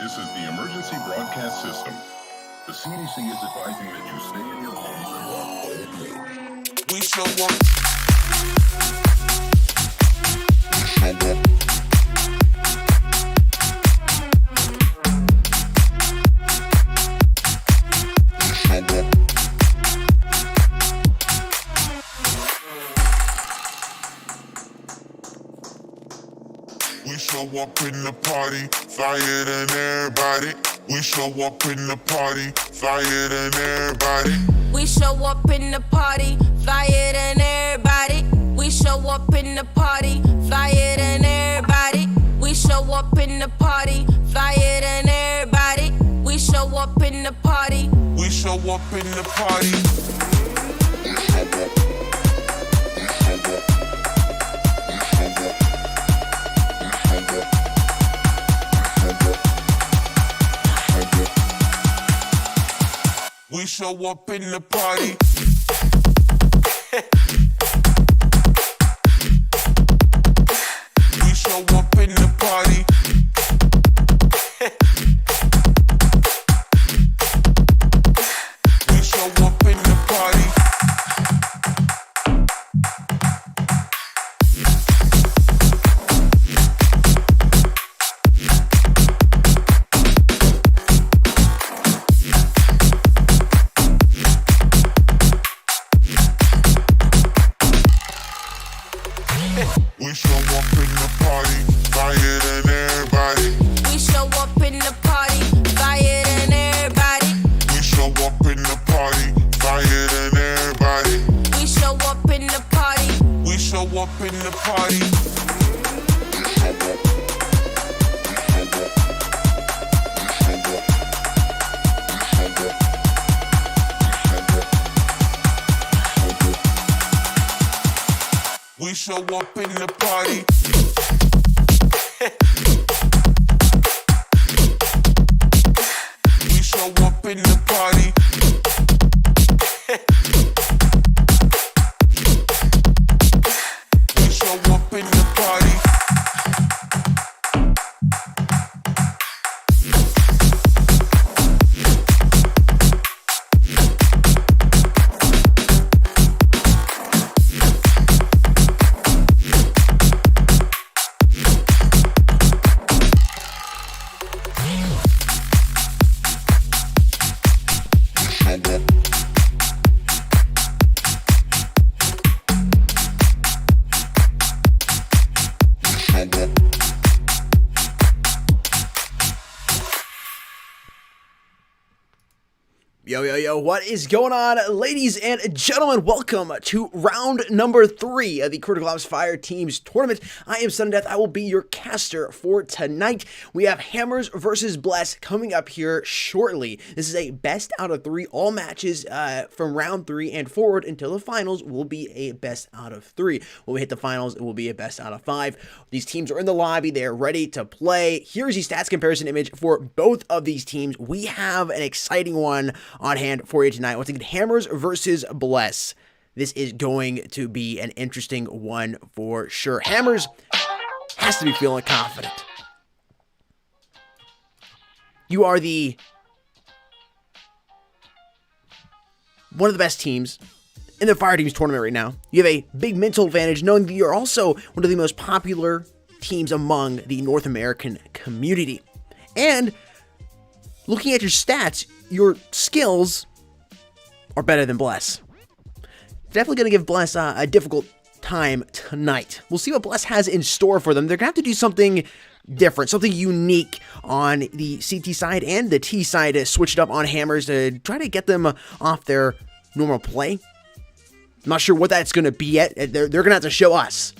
This is the emergency broadcast system. The CDC is advising that you stay in your homes and walk only. We show up. We show up in the party, flyer than everybody. We show up in the party, flyer than everybody. We show up in the party, flyer than everybody. We show up in the party, flyer than everybody. We show up in the party, flyer than everybody. We show up in the party. We show up in the party. We show up in the party. We show up in the party. We show up in the party. We show up in the party, flyer than everybody. We show up in the party, flyer than everybody. We show up in the party, flyer than everybody. We show up in the party. We show up in the party. We show up in the party. We show up in the party. We show up in the party. Yo, what is going on, ladies and gentlemen? Welcome to round number 3 of the Critical Ops Fireteams tournament. I am Sudden Death. I will be your caster for tonight. We have Hammers versus Bless coming up here shortly. This is a best out of 3. All matches from round 3 and forward until the finals will be a best out of 3. When we hit the finals, it will be a best out of 5. These teams are in the lobby. They are ready to play. Here's the stats comparison image for both of these teams. We have an exciting one on hand for you tonight. Once again, Hammers versus Bless. This is going to be an interesting one for sure. Hammers has to be feeling confident. You are one of the best teams in the Fireteams tournament right now. You have a big mental advantage knowing that you're also one of the most popular teams among the North American community. And looking at your stats, your skills are better than Bless. Definitely going to give Bless a difficult time tonight. We'll see what Bless has in store for them. They're going to have to do something different, something unique on the CT side and the T side to switch it up on Hammers to try to get them off their normal play. I'm not sure what that's going to be yet. They're going to have to show us.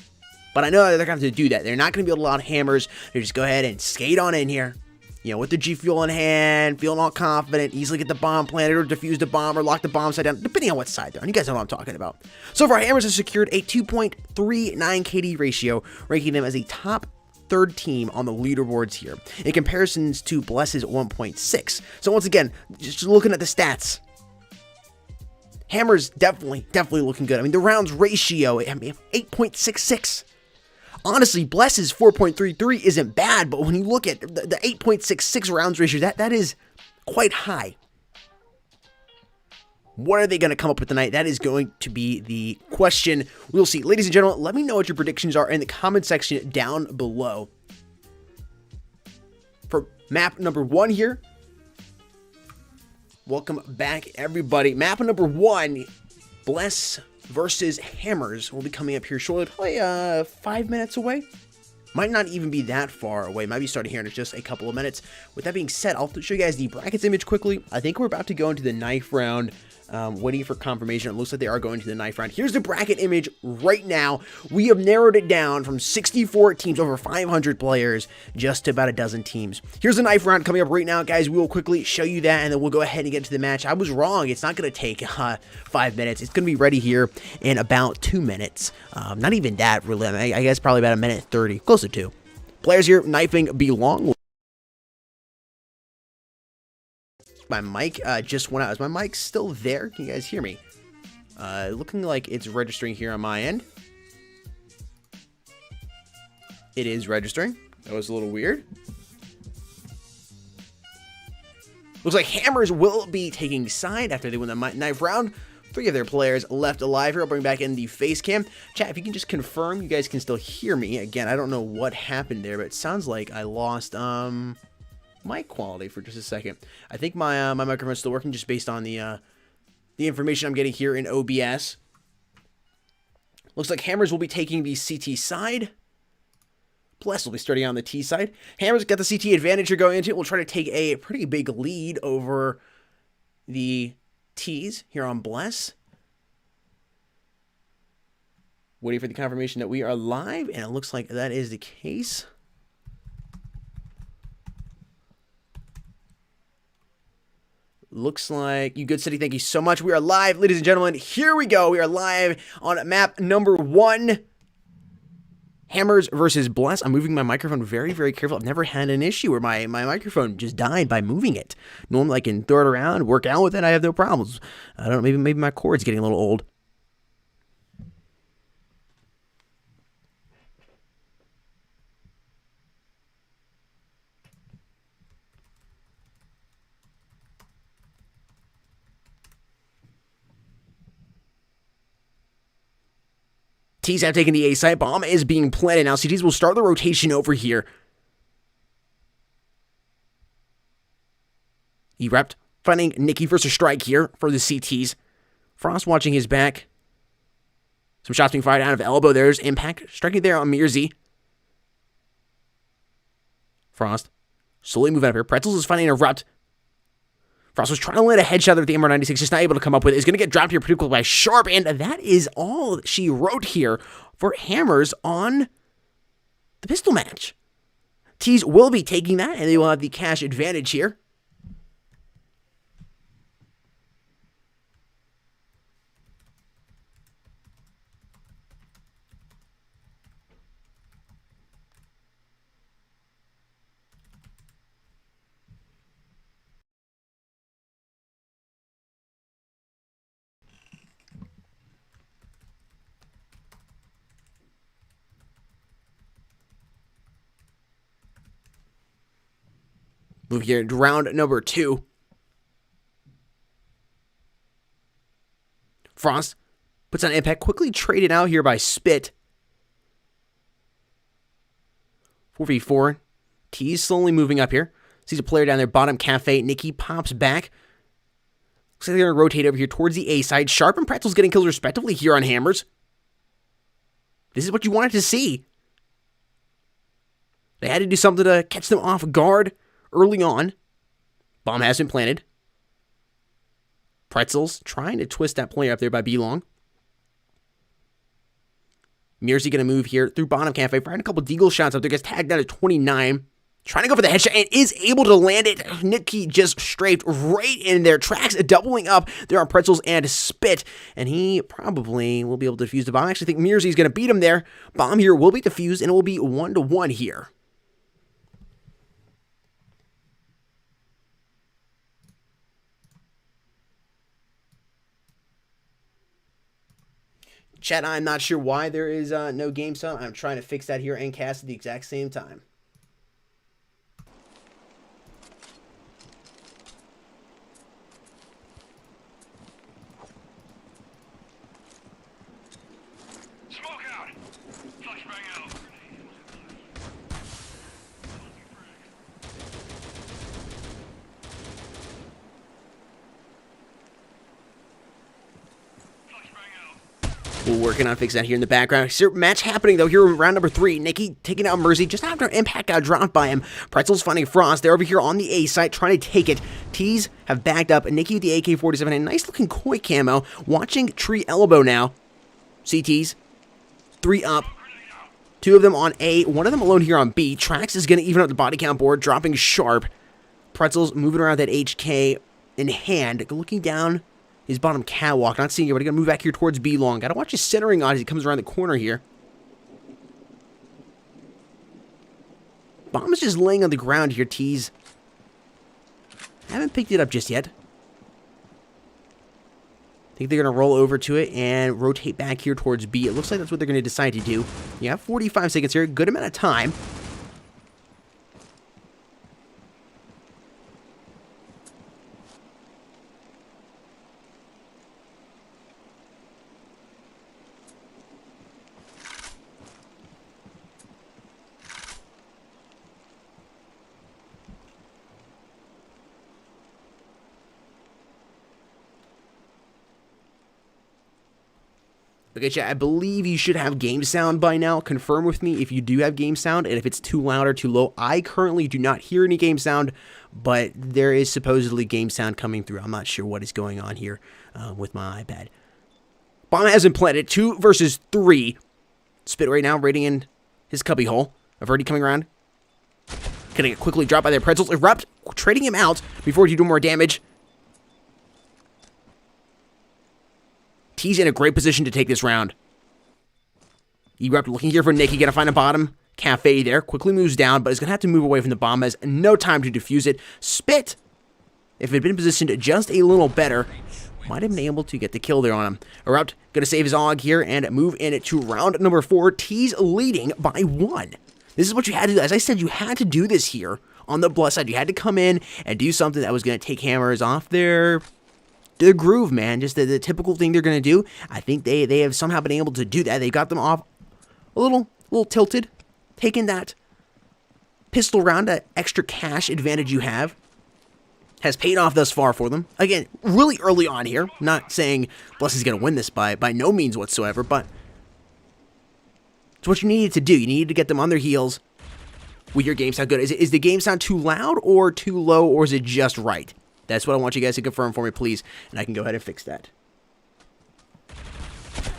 But I know they're going to have to do that. They're not going to be able to allow Hammers to just go ahead and skate on in here. You know, with the G Fuel in hand, feeling all confident, easily get the bomb planted or defuse the bomb or lock the bomb side down, depending on what side they're on. You guys know what I'm talking about. So far, Hammers has secured a 2.39 KD ratio, ranking them as a top 3rd team on the leaderboards here, in comparisons to Bless's 1.6. So once again, just looking at the stats, Hammers definitely looking good. I mean, the rounds ratio, 8.66. Honestly, Bless's 4.33 isn't bad, but when you look at the 8.66 rounds ratio, that is quite high. What are they going to come up with tonight? That is going to be the question. We'll see. Ladies and gentlemen, let me know what your predictions are in the comment section down below. For map number 1 here, welcome back, everybody. Map number 1, Bless versus Hammers, will be coming up here shortly, probably 5 minutes away. Might not even be that far away. Might be starting here in just a couple of minutes. With that being said, I'll show you guys the brackets image quickly. I think we're about to go into the knife round. Waiting for confirmation. It looks like they are going to the knife round. Here's the bracket image right now. We have narrowed it down from 64 teams, over 500 players, just to about a dozen teams. Here's the knife round coming up right now, guys. We will quickly show you that, and then we'll go ahead and get to the match. I was wrong. It's not going to take 5 minutes. It's going to be ready here in about 2 minutes. Not even that, really. I guess probably about 1:30, close to 2. Players here knifing belong. My mic just went out. Is my mic still there? Can you guys hear me? Looking like it's registering here on my end. It is registering. That was a little weird. Looks like Hammers will be taking side after they win the knife round. 3 of their players left alive here. I'll bring back in the face cam. Chat, if you can just confirm you guys can still hear me. Again, I don't know what happened there, but it sounds like I lost mic quality for just a second. I think my microphone's still working just based on the information I'm getting here in OBS. Looks like Hammers will be taking the CT side. Bless will be starting on the T side. Hammers got the CT advantage you're going into it. We'll try to take a pretty big lead over the T's here on Bless. Waiting for the confirmation that we are live, and it looks like that is the case. Looks like you good city. Thank you so much. We are live, ladies and gentlemen. Here we go. We are live on map number 1. Hammers versus Bless. I'm moving my microphone very, very careful. I've never had an issue where my microphone just died by moving it. Normally I can throw it around, work out with it. I have no problems. I don't know. Maybe my cord's getting a little old. T's have taken the A site. Bomb is being planted. Now CTs will start the rotation over here. Erept finding Nikki versus strike here for the CTs. Frost watching his back. Some shots being fired out of elbow. There's impact. Striking there on Mirzi. Frost slowly moving up here. Pretzels is finding an Erupt. Frost was trying to land a headshot with the MR96, just not able to come up with it. Is going to get dropped here pretty quick by Sharp, and that is all she wrote here for Hammers on the pistol match. T's will be taking that, and they will have the cash advantage here. Move here to round number 2. Frost puts on impact, quickly traded out here by Spit. 4v4. T's slowly moving up here. Sees a player down there, bottom cafe. Nikki pops back. Looks like they're going to rotate over here towards the A side. Sharp and Pretzels getting kills respectively here on Hammers. This is what you wanted to see. They had to do something to catch them off guard early on. Bomb has been planted. Pretzels trying to twist that player up there by Belong. Mirzi going to move here through bottom cafe. Firing a couple deagle shots up there. Gets tagged down to 29. Trying to go for the headshot and is able to land it. Nikki just strafed right in there. Tracks doubling up there on Pretzels and Spit. And he probably will be able to defuse the bomb. I actually think Mirzi is going to beat him there. Bomb here will be defused and it will be 1-1 here. Chat, I'm not sure why there is no game sound. I'm trying to fix that here and cast at the exact same time. We're working on fixing that here in the background. Match happening, though, here in round number 3. Nikki taking out Mercy just after Impact got dropped by him. Pretzel's finding Frost. They're over here on the A site trying to take it. Tees have backed up. Nikki with the AK-47 and a nice-looking koi camo. Watching Tree Elbow now. CTs. 3 up. 2 of them on A. 1 of them alone here on B. Trax is going to even up the body count board, dropping Sharp. Pretzel's moving around that HK in hand. Looking down his bottom catwalk, not seeing it, but he's going to move back here towards B long. Got to watch his centering on as he comes around the corner here. Bomb is just laying on the ground here, Tees. Haven't picked it up just yet. Think they're going to roll over to it and rotate back here towards B. It looks like that's what they're going to decide to do. You have 45 seconds here, good amount of time. Okay, chat, I believe you should have game sound by now. Confirm with me if you do have game sound and if it's too loud or too low. I currently do not hear any game sound, but there is supposedly game sound coming through. I'm not sure what is going on here with my iPad. Bomb has been planted. 2 versus 3. Spit right now, raiding in his cubby hole. I've already coming around. Gonna get quickly dropped by their Pretzels. Erupt, trading him out before he do more damage. He's in a great position to take this round. Erupt looking here for Nikki. Gonna find a bottom cafe there. Quickly moves down, but is gonna have to move away from the bomb. Has no time to defuse it. Spit, if it had been positioned just a little better, might have been able to get the kill there on him. Erupt gonna save his AUG here and move in to round number 4. Tees leading by 1. This is what you had to do. As I said, you had to do this here on the plus side. You had to come in and do something that was gonna take hammers off their groove, man. Just the typical thing they're going to do. I think they have somehow been able to do that. They got them off a little tilted. Taking that pistol round, that extra cash advantage you have, has paid off thus far for them. Again, really early on here. Not saying Bless is going to win this by no means whatsoever, but it's what you needed to do. You needed to get them on their heels with your game sound good. Is the game sound too loud or too low, or is it just right? That's what I want you guys to confirm for me, please, and I can go ahead and fix that.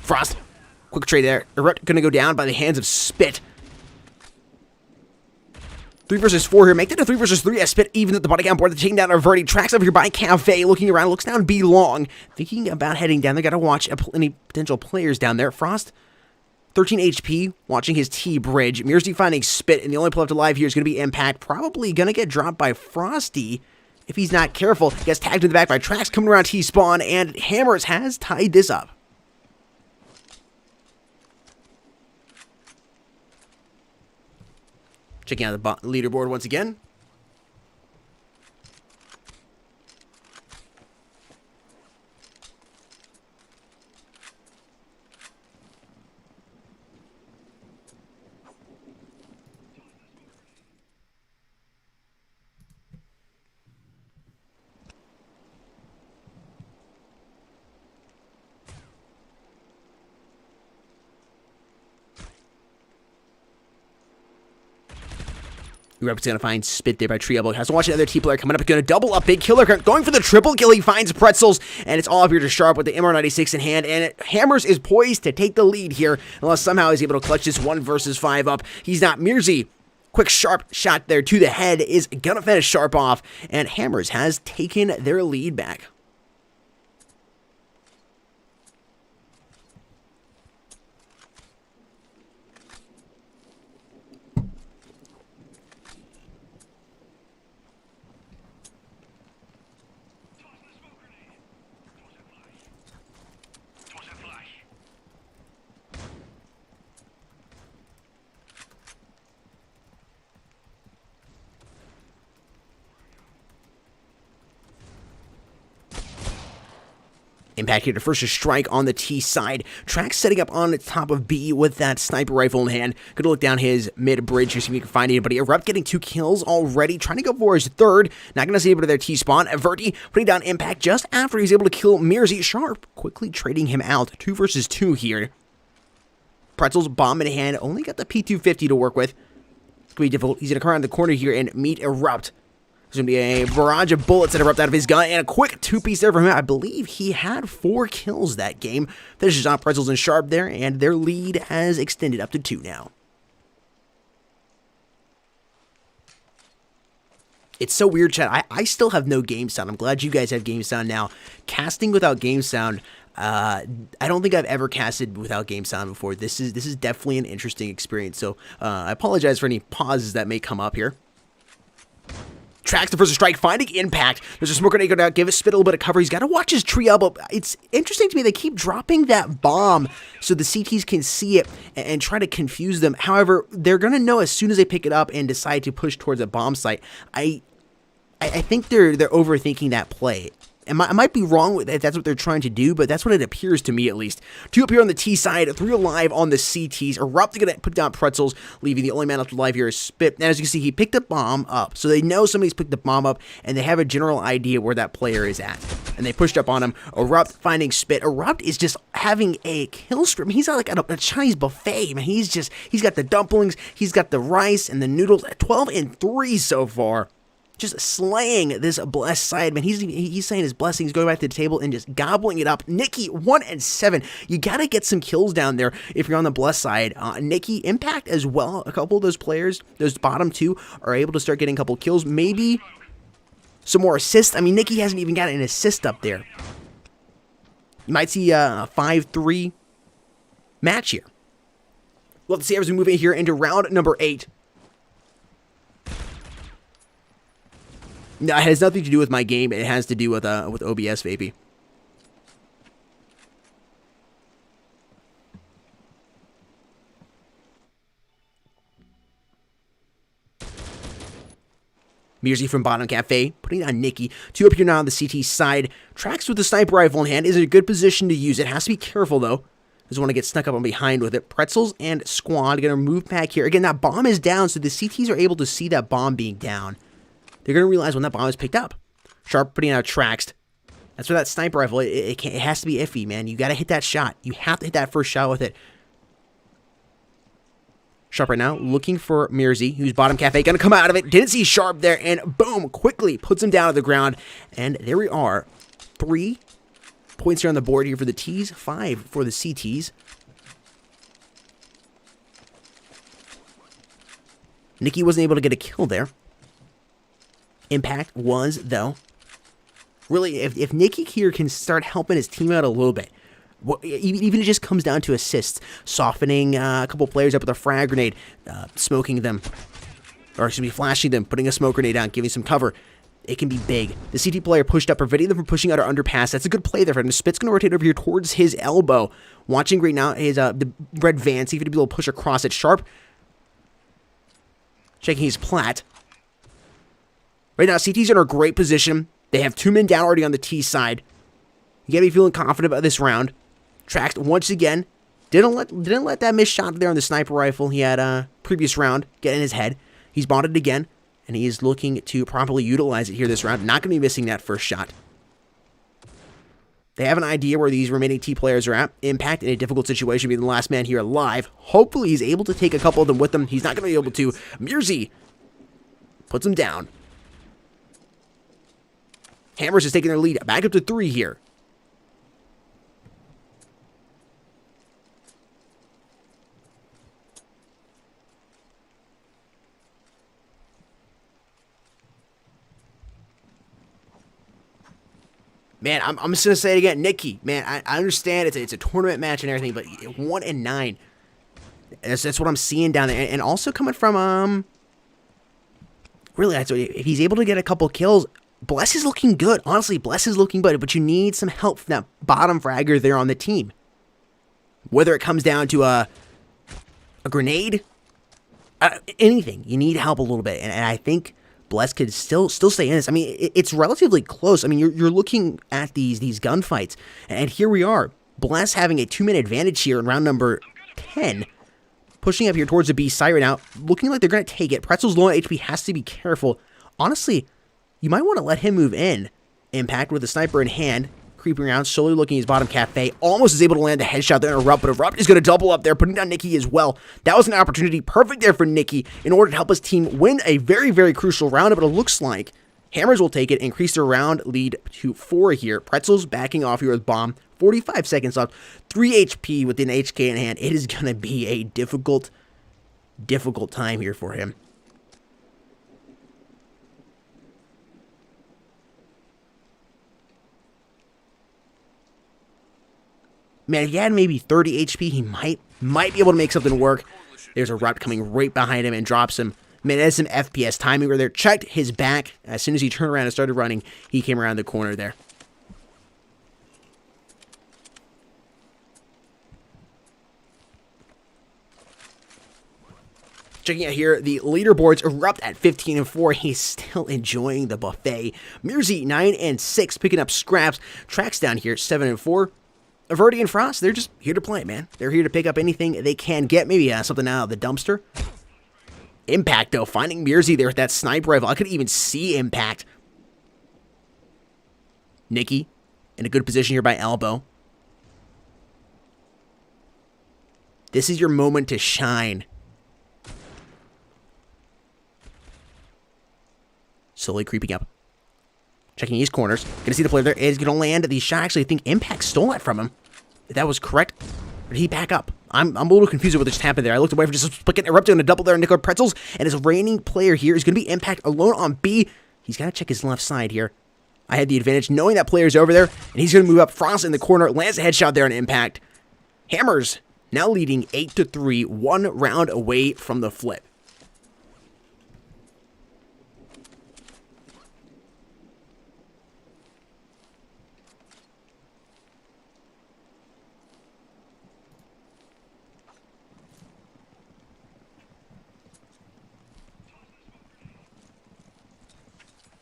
Frost, quick trade there. Erupt gonna go down by the hands of Spit. 3 versus 4 here. Make that a 3 versus 3 as Spit even at the body count board. They're taking down Averti. Tracks over here by Cafe, looking around, looks down B long. Thinking about heading down. They gotta watch any potential players down there. Frost, 13 HP, watching his T bridge. Mirsty finding Spit, and the only pull up to live here is gonna be Impact. Probably gonna get dropped by Frosty. If he's not careful, he gets tagged in the back by Trax coming around T-spawn, and Hammers has tied this up. Checking out the leaderboard once again. Erupt's going to find Spit there by Tree Elbow. Has to watch another T-player coming up. Going to double up. Big killer. Going for the triple kill. He finds Pretzels. And it's all up here to Sharp with the MR96 in hand. And Hammers is poised to take the lead here. Unless somehow he's able to clutch this 1 versus 5 up. He's not. Mirzy, quick sharp shot there to the head, is going to finish Sharp off. And Hammers has taken their lead back. Impact here to first strike on the T side. Trax setting up on the top of B with that sniper rifle in hand. Gonna look down his mid-bridge here, see if he can find anybody. Erupt getting 2 kills already, trying to go for his third. Not gonna see anybody their T-spawn. Verti putting down Impact just after he's able to kill Mirzi. Sharp quickly trading him out. 2 versus 2 here. Pretzel's bomb in hand. Only got the P250 to work with. It's gonna be difficult. He's gonna come around the corner here and meet Erupt. There's going to be a barrage of bullets that erupt out of his gun, and a quick 2-piece there from him. I believe he had 4 kills that game. Finishes off Pretzels and Sharp there, and their lead has extended up to 2 now. It's so weird, chat. I still have no game sound. I'm glad you guys have game sound now. Casting without game sound, I don't think I've ever casted without game sound before. This is definitely an interesting experience, so I apologize for any pauses that may come up here. Trax the first strike, finding Impact. There's a smoke grenade go down, give Spit a little bit of cover. He's got to watch his tree elbow. It's interesting to me, they keep dropping that bomb so the CTs can see it and try to confuse them. However, they're going to know as soon as they pick it up and decide to push towards a bomb site. I think they're overthinking that play. I might be wrong with that. That's what they're trying to do, but that's what it appears to me, at least. 2 up here on the T side, 3 alive on the CTs. Erupt going to put down Pretzels, leaving the only man left alive here is Spit. And as you can see, he picked the bomb up. So they know somebody's picked the bomb up, and they have a general idea where that player is at. And they pushed up on him. Erupt finding Spit. Erupt is just having a kill streak. He's like a Chinese buffet, man. He's got the dumplings, he's got the rice and the noodles. 12 and 3 so far. Just slaying this blessed side, man. He's saying his blessings, going back to the table and just gobbling it up. Nikki, 1 and 7. You gotta get some kills down there if you're on the blessed side. Nikki, Impact as well. A couple of those players, those bottom 2, are able to start getting a couple kills. Maybe some more assists. I mean, Nikki hasn't even got an assist up there. You might see a 5-3 match here. We'll have to see as we move in here into round number 8. No, it has nothing to do with my game. It has to do with OBS, baby. Mirzi from Bottom Cafe, putting on Nikki. 2 up here now on the CT side. Trax with the sniper rifle in hand is in a good position to use it. Has to be careful, though. Doesn't want to get snuck up on behind with it. Pretzels and Squad going to move back here. Again, that bomb is down, so the CTs are able to see that bomb being down. They're going to realize when that bomb is picked up. Sharp putting out Traxed. That's where that sniper rifle, it has to be iffy, man. You got to hit that shot. You have to hit that first shot with it. Sharp right now looking for Mirzi, who's Bottom Cafe. Going to come out of it. Didn't see Sharp there, and boom, quickly puts him down to the ground. And there we are. 3 points here on the board here for the Ts, 5 for the CTs. Nikki wasn't able to get a kill there. Impact was, though. Really, if Nikki here can start helping his team out a little bit, even it just comes down to assists, softening a couple players up with a frag grenade, smoking them, or excuse me, flashing them, putting a smoke grenade down, giving some cover, it can be big. The CT player pushed up, preventing them from pushing out our underpass. That's a good play there for him. Spit's going to rotate over here towards his elbow. Watching right now is the red van, see if he'd be able to push across it. Sharp checking his plat. Right now, CT's in a great position. They have 2 men down already on the T side. You gotta be feeling confident about this round. Traxed once again. Didn't let that miss shot there on the sniper rifle he had previous round get in his head. He's bonded again, and he is looking to properly utilize it here this round. Not gonna be missing that first shot. They have an idea where these remaining T players are at. Impact in a difficult situation, being the last man here alive. Hopefully he's able to take a couple of them with him. He's not gonna be able to. Mirzi puts him down. Hammers is taking their lead back up to 3 here. Man, I'm just going to say it again. Nikki, man, I understand it's a tournament match and everything, but 1 and 9. That's what I'm seeing down there. And also coming from, really, if he's able to get a couple kills, Bless is looking good. Honestly, Bless is looking good, but you need some help from that bottom fragger there on the team. Whether it comes down to a grenade, anything. You need help a little bit. And I think Bless could still stay in this. I mean, it's relatively close. I mean, you're looking at these gunfights, and here we are. Bless having a 2-minute advantage here in round number 10. Pushing up here towards the B side right now, looking like they're going to take it. Pretzel's low on HP, has to be careful. Honestly, you might want to let him move in. Impact with the sniper in hand, creeping around, slowly looking at his bottom cafe. Almost is able to land a headshot there on Erupt, but Erupt is going to double up there, putting down Nikki as well. That was an opportunity perfect there for Nikki in order to help his team win a very, very crucial round, but it looks like Hammers will take it, increase their round lead to 4 here. Pretzel's backing off here with Bomb. 45 seconds left, 3 HP with an HK in hand. It is going to be a difficult time here for him. Man, if he had maybe 30 HP, he might be able to make something work. There's a Erupt coming right behind him and drops him. Man, that's some FPS timing where there. Checked his back. As soon as he turned around and started running, he came around the corner there. Checking out here, the leaderboards Erupt at 15-4. He's still enjoying the buffet. Mirzi 9-6, picking up scraps. Tracks down here 7-4. Averti and Frost, they're just here to play, man. They're here to pick up anything they can get. Maybe something out of the dumpster. Impact, though, finding Mirzi there with that sniper rifle. I couldn't even see Impact. Nikki in a good position here by elbow. This is your moment to shine. Slowly creeping up. Checking his corners. Gonna see the player there is gonna land the shot. Actually, I think Impact stole it from him. If that was correct. Or did he back up? I'm a little confused with what just happened there. I looked away for just a split, Erupting on a double there on Nicola Pretzels. And his reigning player here is gonna be Impact alone on B. He's gotta check his left side here. I had the advantage knowing that player's over there. And he's gonna move up. Frost in the corner. Lands a headshot there on Impact. Hammers now leading 8-3. 1 round away from the flip.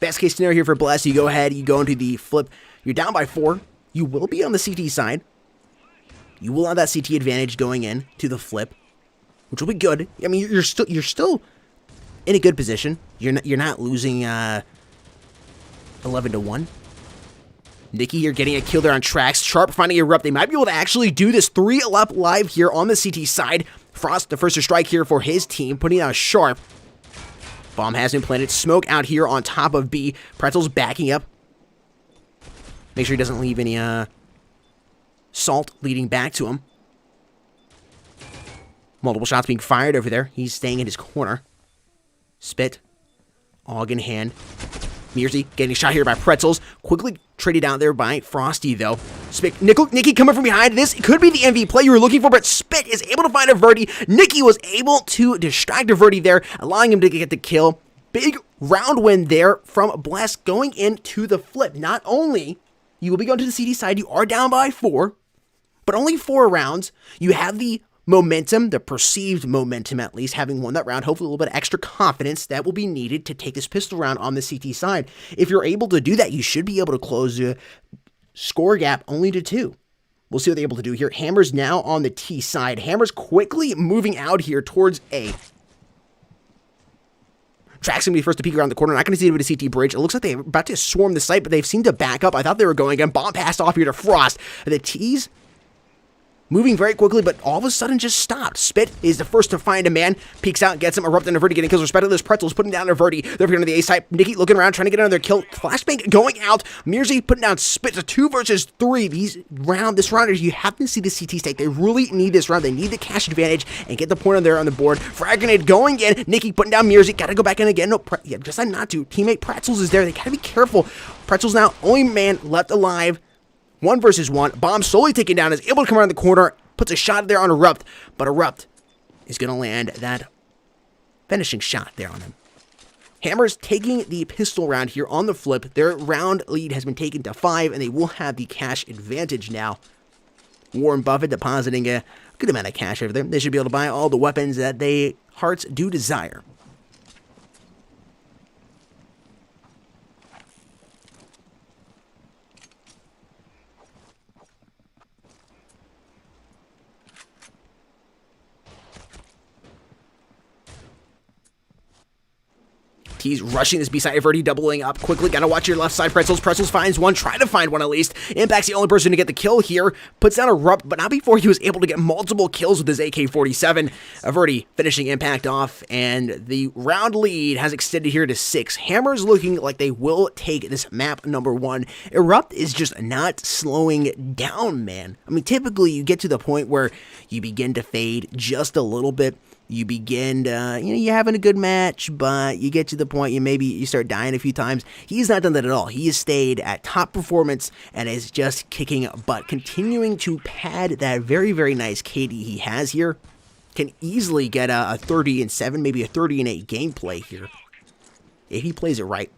Best case scenario here for Bless, you go ahead, you go into the flip. You're down by 4. You will be on the CT side. You will have that CT advantage going in to the flip, which will be good. I mean, you're still in a good position. You're not losing 11-1. Nikki here getting a kill there on tracks. Sharp finding Erupt. They might be able to actually do this. 3 up live here on the CT side. Frost the first to strike here for his team, putting out Sharp. Bomb has been planted. Smoke out here on top of B. Pretzel's backing up. Make sure he doesn't leave any salt leading back to him. Multiple shots being fired over there. He's staying in his corner. Spit. AUG in hand. Mirzi getting shot here by Pretzels. Quickly traded out there by Frosty, though. Spit. Nikki coming from behind. This could be the MV play you were looking for, but Spit is able to find Averti. Nikki was able to distract Averti there, allowing him to get the kill. Big round win there from Bless going into the flip. Not only you will be going to the CD side, you are down by 4, but only 4 rounds. You have the momentum, the perceived momentum at least, having won that round, hopefully a little bit of extra confidence that will be needed to take this pistol round on the CT side. If you're able to do that, you should be able to close the score gap only to 2. We'll see what they're able to do here. Hammers now on the T side. Hammers quickly moving out here towards A. Track's going to be first to peek around the corner. Not going to see it with a CT bridge. It looks like they're about to swarm the site, but they've seemed to back up. I thought they were going again. Bomb passed off here to Frost. The T's moving very quickly, but all of a sudden just stopped. Spit is the first to find a man. Peeks out, gets him. Erupt and Averti getting kills. Respectively, Pretzels putting down Averti. They're going to the A side. Nikki looking around, trying to get another kill. Flashbang going out. Mirzi putting down Spit. It's a 2 versus 3. This round, you have to see the CT stake. They really need this round. They need the cash advantage and get the point on there on the board. Frag grenade going in. Nikki putting down Mirzi. Got to go back in again. No, decide not to. Teammate Pretzels is there. They got to be careful. Pretzels now only man left alive. 1 versus 1. Bomb slowly taken down. Is able to come around the corner. Puts a shot there on Erupt, but Erupt is going to land that finishing shot there on him. Hammers taking the pistol round here on the flip. Their round lead has been taken to 5, and they will have the cash advantage now. Warren Buffett depositing a good amount of cash over there. They should be able to buy all the weapons that they hearts do desire. He's rushing this B-side. Averti doubling up quickly. Gotta watch your left side. Pretzels. Pretzels finds one. Try to find one at least. Impact's the only person to get the kill here. Puts down Erupt, but not before he was able to get multiple kills with his AK-47. Averti finishing Impact off, and the round lead has extended here to 6. Hammers looking like they will take this map number 1. Erupt is just not slowing down, man. I mean, typically you get to the point where you begin to fade just a little bit. You begin to, you're having a good match, but you get to the point you start dying a few times. He's not done that at all. He has stayed at top performance and is just kicking butt, continuing to pad that very, very nice KD he has here. Can easily get a 30-7, maybe a 30-8 gameplay here if he plays it right.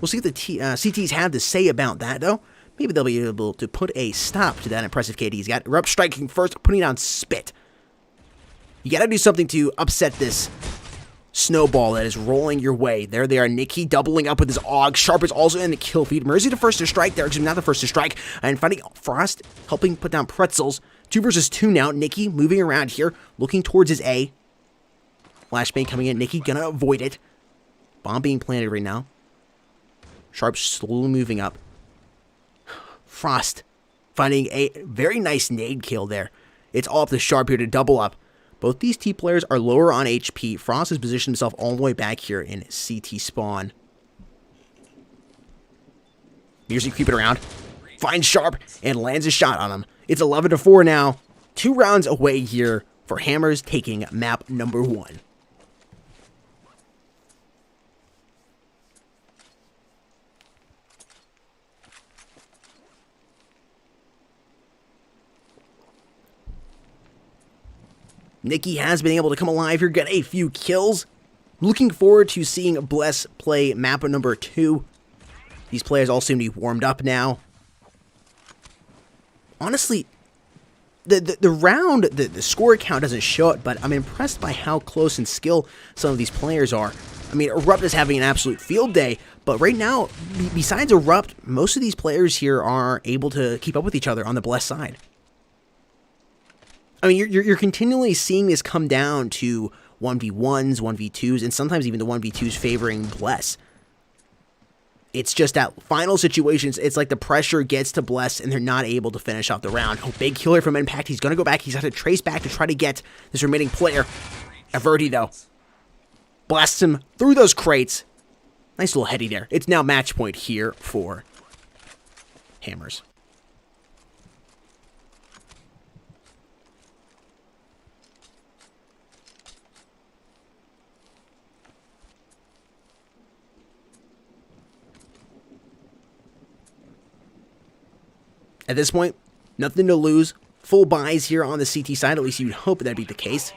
We'll see what the CTs have to say about that, though. Maybe they'll be able to put a stop to that impressive KD he's got. Erupt striking first, putting down Spit. You gotta do something to upset this snowball that is rolling your way. There they are. Nikki doubling up with his AUG. Sharp is also in the kill feed. Mercy the first to strike there. Actually, not the first to strike. And finding Frost helping put down Pretzels. 2 versus 2 now. Nikki moving around here, looking towards his A. Flashbang coming in. Nikki gonna avoid it. Bomb being planted right now. Sharp slowly moving up. Frost finding a very nice nade kill there. It's all up to Sharp here to double up. Both these T players are lower on HP. Frost has positioned himself all the way back here in CT spawn. Mearsy creeping around. Finds Sharp and lands a shot on him. It's 11-4 now. 2 rounds away here for Hammers taking map number 1. Nikki has been able to come alive here, get a few kills. Looking forward to seeing Bless play map number 2. These players all seem to be warmed up now. Honestly, the score count doesn't show it, but I'm impressed by how close in skill some of these players are. I mean, Erupt is having an absolute field day, but right now, besides Erupt, most of these players here are able to keep up with each other on the Bless side. I mean, you're continually seeing this come down to 1v1s, 1v2s, and sometimes even the 1v2s favoring Bless. It's just that final situations, it's like the pressure gets to Bless and they're not able to finish off the round. Oh, big killer from Impact. He's going to go back. He's got to trace back to try to get this remaining player. Averti, though, blasts him through those crates. Nice little heady there. It's now match point here for Hammers. At this point, nothing to lose. Full buys here on the CT side. At least you'd hope that'd be the case.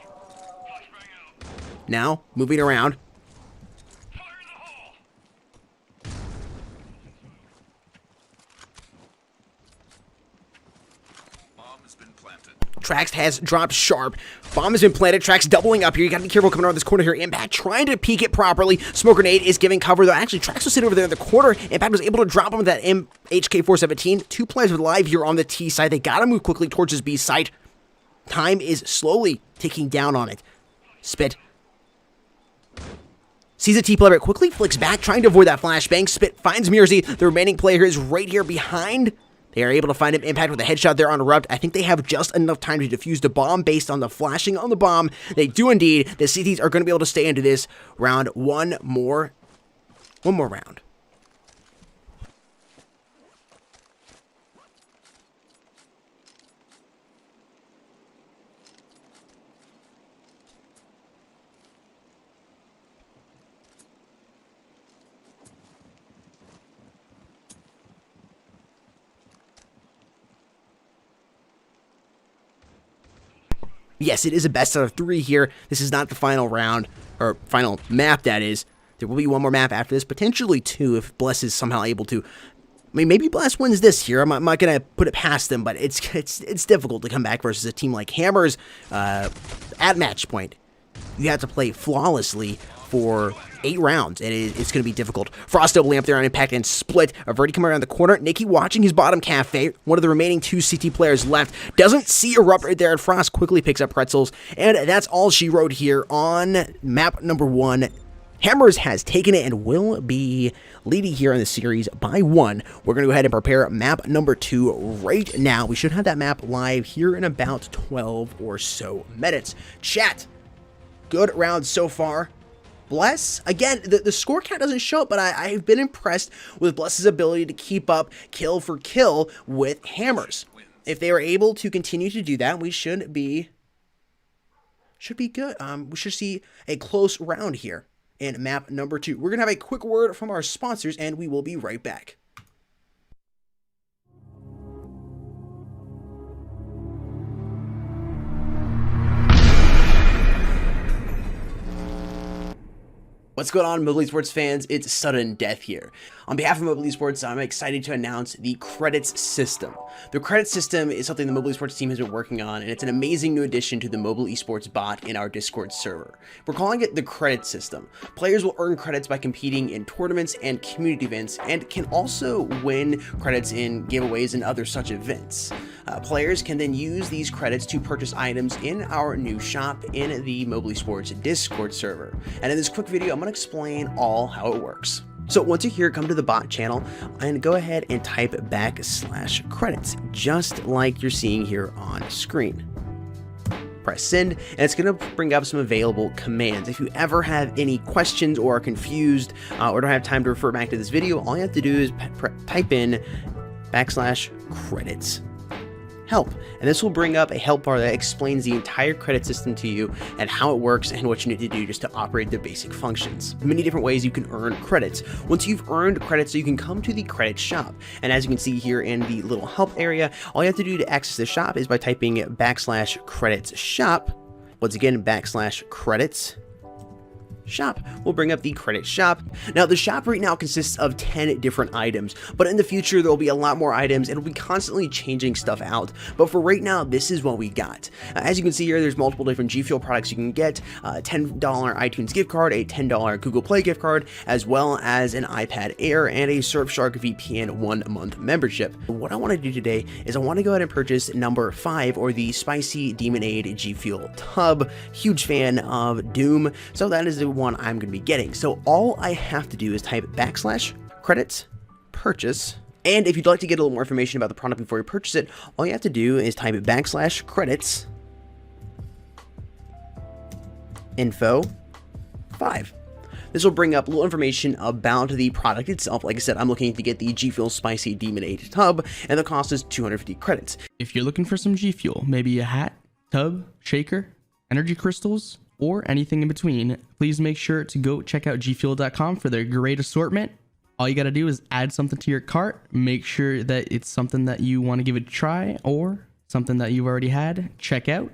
Now, moving around. Trax has dropped Sharp. Bomb has been planted. Trax doubling up here. You gotta be careful coming around this corner here. Impact trying to peek it properly. Smoke grenade is giving cover though. Actually, Trax was sitting over there in the corner. Impact was able to drop him with that HK417. 2 players alive here on the T side. They gotta move quickly towards his B site. Time is slowly ticking down on it. Spit sees a T player, but quickly flicks back, trying to avoid that flashbang. Spit finds Mearsy. The remaining player is right here behind. They are able to find him. Impact with a headshot there on Erupt. I think they have just enough time to defuse the bomb based on the flashing on the bomb. They do indeed. The CTs are going to be able to stay into this round one more round. Yes, it is a best out of 3 here. This is not the final round, or final map, that is. There will be one more map after this, potentially 2 if Bless is somehow able to. I mean, maybe Bless wins this here. I'm not going to put it past them, but it's difficult to come back versus a team like Hammers at match point. You have to play flawlessly for 8 rounds, and it's going to be difficult. Frost doubling up there on Impact and Split. Averti coming around the corner. Nikki watching his bottom cafe. One of the remaining 2 CT players left. Doesn't see Erupt right there, and Frost quickly picks up Pretzels. And that's all she wrote here on map number 1. Hammers has taken it and will be leading here in the series by 1. We're going to go ahead and prepare map number 2 right now. We should have that map live here in about 12 or so minutes. Chat, good round so far. Bless, again, the score count doesn't show up, but I've been impressed with Bless's ability to keep up kill for kill with Hammers. If they are able to continue to do that, we should be good. We should see a close round here in map number 2. We're going to have a quick word from our sponsors, and we will be right back. What's going on, Mobile Esports fans? It's Sudden Death here. On behalf of Mobile Esports, I'm excited to announce the credits system. The credits system is something the Mobile Esports team has been working on, and it's an amazing new addition to the Mobile Esports bot in our Discord server. We're calling it the credits system. Players will earn credits by competing in tournaments and community events, and can also win credits in giveaways and other such events. Players can then use these credits to purchase items in our new shop in the Mobile Esports Discord server. And in this quick video, I'm going to explain all how it works. So once you're here, come to the bot channel and go ahead and type /credits, just like you're seeing here on screen. Press send, and it's going to bring up some available commands. If you ever have any questions or are confused or don't have time to refer back to this video, all you have to do is type in /credits. Help, and this will bring up a help bar that explains the entire credit system to you and how it works and what you need to do just to operate the basic functions. Many different ways you can earn credits. Once you've earned credits, you can come to the credit shop, and as you can see here in the little help area, all you have to do to access the shop is by typing /credits shop. Once again, /credits shop will bring up the credit shop. Now the shop right now consists of 10 different items, but in the future there will be a lot more items and we'll be constantly changing stuff out. But for right now, this is what we got. As you can see here, there's multiple different G Fuel products you can get, a $10 iTunes gift card, a $10 Google Play gift card, as well as an iPad Air and a Surfshark VPN 1-month membership. What I want to do today is I want to go ahead and purchase number 5, or the Spicy Demonade G Fuel tub. Huge fan of Doom, so that is the one I'm going to be getting. So all I have to do is type /credits purchase, and if you'd like to get a little more information about the product before you purchase it, all you have to do is type /credits info 5. This will bring up a little information about the product itself. Like I said, I'm looking to get the G Fuel Spicy Demonade tub, and the cost is 250 credits. If you're looking for some G Fuel, maybe a hat, tub, shaker, energy crystals, or anything in between, please make sure to go check out gfuel.com for their great assortment. All you got to do is add something to your cart, make sure that it's something that you want to give it a try or something that you've already had, check out,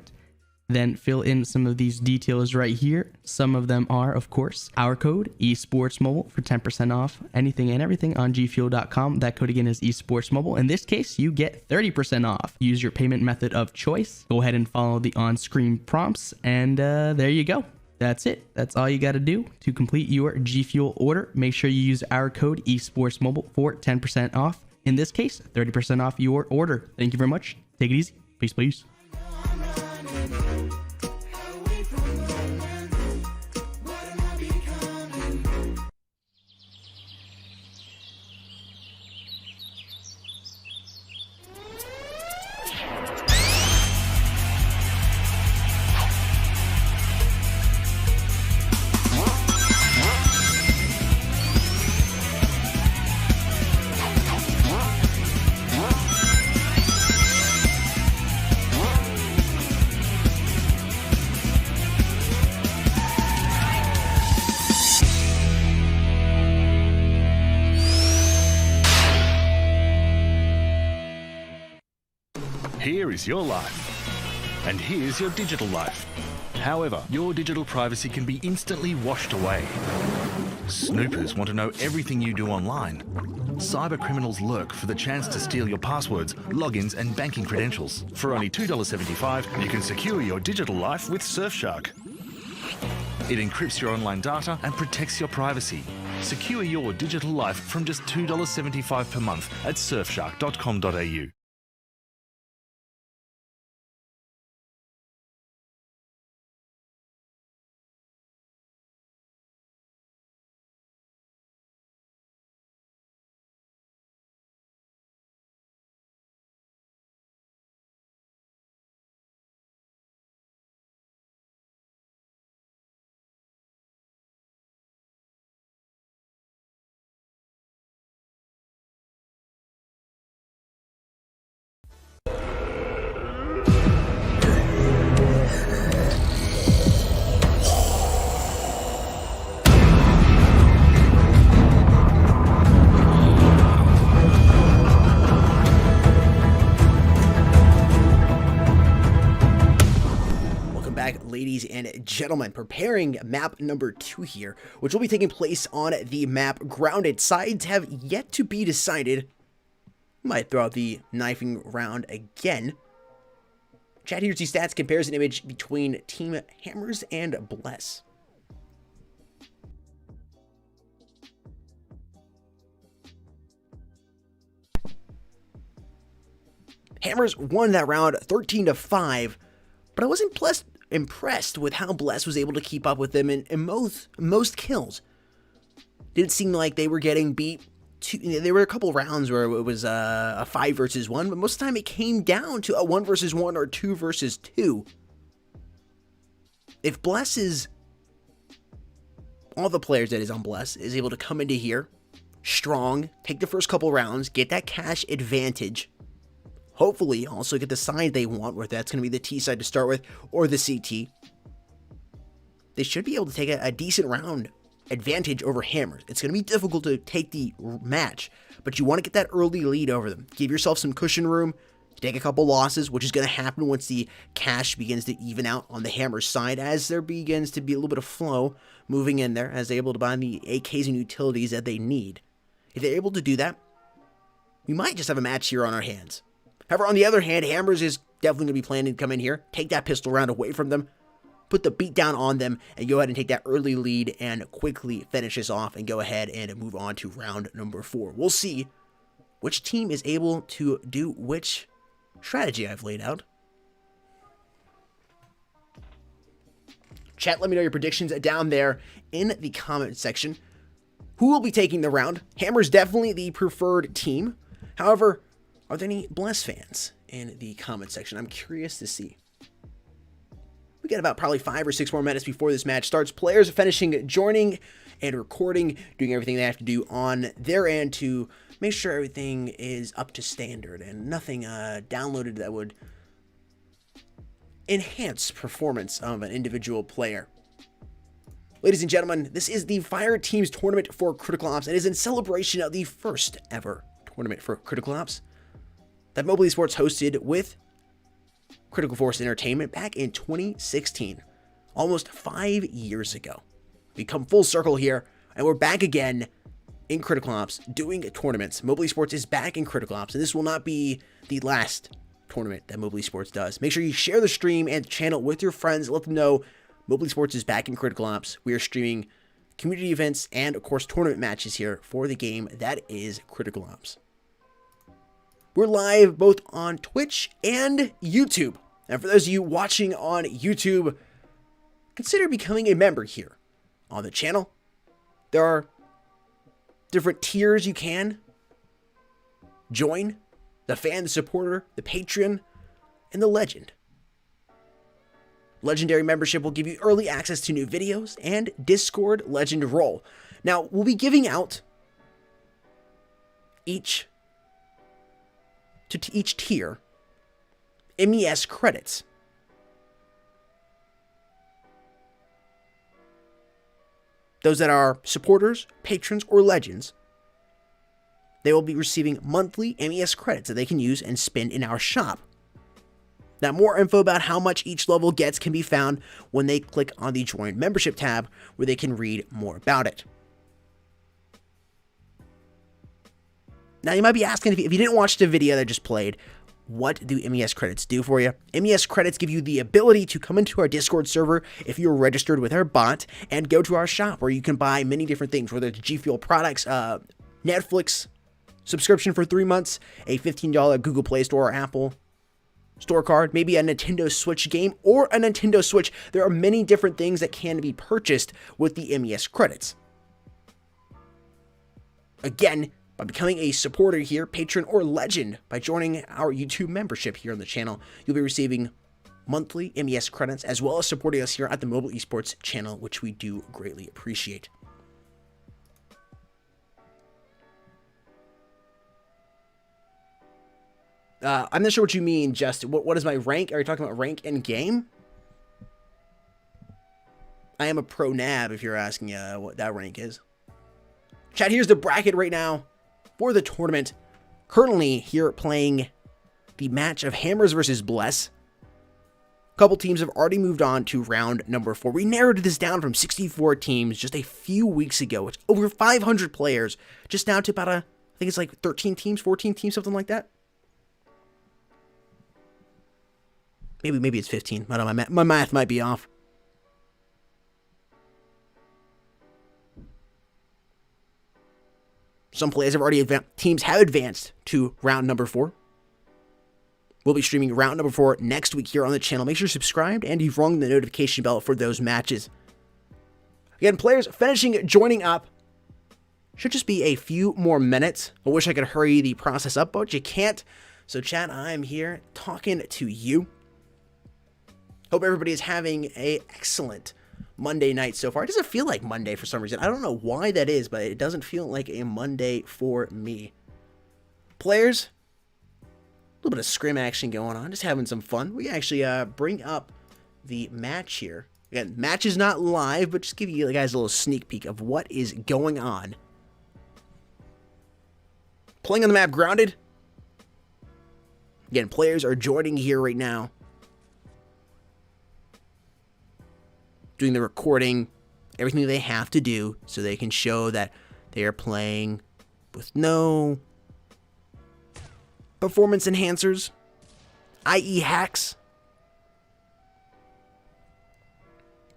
then fill in some of these details right here. Some of them are, of course, our code esportsmobile for 10% off anything and everything on gfuel.com. That code again is esportsmobile. In this case, you get 30% off. Use your payment method of choice. Go ahead and follow the on-screen prompts, and there you go. That's it. That's all you got to do to complete your G Fuel order. Make sure you use our code esportsmobile for 10% off. In this case, 30% off your order. Thank you very much. Take it easy. Peace, please. Here is your life, and here's your digital life. However, your digital privacy can be instantly washed away. Snoopers want to know everything you do online. Cyber criminals lurk for the chance to steal your passwords, logins, and banking credentials. For only $2.75, you can secure your digital life with Surfshark. It encrypts your online data and protects your privacy. Secure your digital life from just $2.75 per month at surfshark.com.au. Welcome back, ladies and gentlemen. Preparing map number 2 here, which will be taking place on the map Grounded. Sides have yet to be decided. Might throw out the knifing round again. Chat, here's the stats comparison image between Team Hammers and Bless. Hammers won that round 13-5, but I wasn't impressed with how Bless was able to keep up with them in most kills. Didn't seem like they were getting beat. There were a couple rounds where it was a 5 versus 1, but most of the time it came down to a 1 versus 1 or 2 versus 2. If Bless is, all the players that is on Bless, is able to come into here strong, take the first couple rounds, get that cash advantage, hopefully also get the side they want, whether that's going to be the T side to start with or the CT, they should be able to take a decent round advantage over Hammers. It's going to be difficult to take the match, but you want to get that early lead over them. Give yourself some cushion room, take a couple losses, which is going to happen once the cash begins to even out on the Hammers side, as there begins to be a little bit of flow moving in there, as they're able to buy the AKs and utilities that they need. If they're able to do that, we might just have a match here on our hands. However, on the other hand, Hammers is definitely going to be planning to come in here, take that pistol round away from them, put the beat down on them, and go ahead and take that early lead and quickly finish this off and go ahead and move on to round number 4. We'll see which team is able to do which strategy I've laid out. Chat, let me know your predictions down there in the comment section. Who will be taking the round? Hammer's definitely the preferred team. However, are there any Bless fans in the comment section? I'm curious to see. We got about probably 5 or 6 more minutes before this match starts. Players are finishing joining and recording, doing everything they have to do on their end to make sure everything is up to standard and nothing downloaded that would enhance performance of an individual player. Ladies and gentlemen, this is the Fireteams tournament for Critical Ops. It is in celebration of the first ever tournament for Critical Ops that Mobile Esports hosted with Critical Force Entertainment back in 2016, almost 5 years ago. We come full circle here, and we're back again in Critical Ops doing tournaments. Mobile Esports is back in Critical Ops, and this will not be the last tournament that Mobile Esports does. Make sure you share the stream and the channel with your friends. Let them know Mobile Esports is back in Critical Ops. We are streaming community events and, of course, tournament matches here for the game that is Critical Ops. We're live both on Twitch and YouTube. And for those of you watching on YouTube, consider becoming a member here on the channel. There are different tiers you can join: the fan, the supporter, the patron, and the legend. Legendary membership will give you early access to new videos and Discord legend role. Now, we'll be giving out each tier MES credits. Those that are supporters, patrons, or legends, they will be receiving monthly MES credits that they can use and spend in our shop. Now, more info about how much each level gets can be found when they click on the Join Membership tab, where they can read more about it. Now, you might be asking, if you didn't watch the video that I just played, what do MES credits do for you? MES credits give you the ability to come into our Discord server if you're registered with our bot and go to our shop, where you can buy many different things, whether it's G Fuel products, Netflix subscription for 3 months, a $15 Google Play Store or Apple Store card, maybe a Nintendo Switch game or a Nintendo Switch. There are many different things that can be purchased with the MES credits. Again, by becoming a supporter here, patron, or legend, by joining our YouTube membership here on the channel, you'll be receiving monthly MES credits, as well as supporting us here at the Mobile Esports channel, which we do greatly appreciate. I'm not sure what you mean, Justin. What is my rank? Are you talking about rank in game? I am a pro nav, if you're asking what that rank is. Chat, here's the bracket right now for the tournament. Currently here playing the match of Hammers versus Bless. couple teams have already moved on to round number 4. We narrowed this down from 64 teams just a few weeks ago. It's over 500 players, just down to about I think it's like 13 teams, 14 teams, something like that. Maybe it's 15. I don't know, my math might be off. Some players have already teams have advanced to round number 4. We'll be streaming round number 4 next week here on the channel. Make sure you're subscribed and you've rung the notification bell for those matches. Again, players joining up. Should just be a few more minutes. I wish I could hurry the process up, but you can't. So chat, I'm here talking to you. Hope everybody is having an excellent Monday night so far. It doesn't feel like Monday for some reason. I don't know why that is, but it doesn't feel like a Monday for me. Players, a little bit of scrim action going on, just having some fun. We actually bring up the match here. Again, match is not live, but just give you guys a little sneak peek of what is going on. Playing on the map Grounded. Again, players are joining here right now. Doing the recording, everything they have to do so they can show that they are playing with no performance enhancers, i.e. hacks.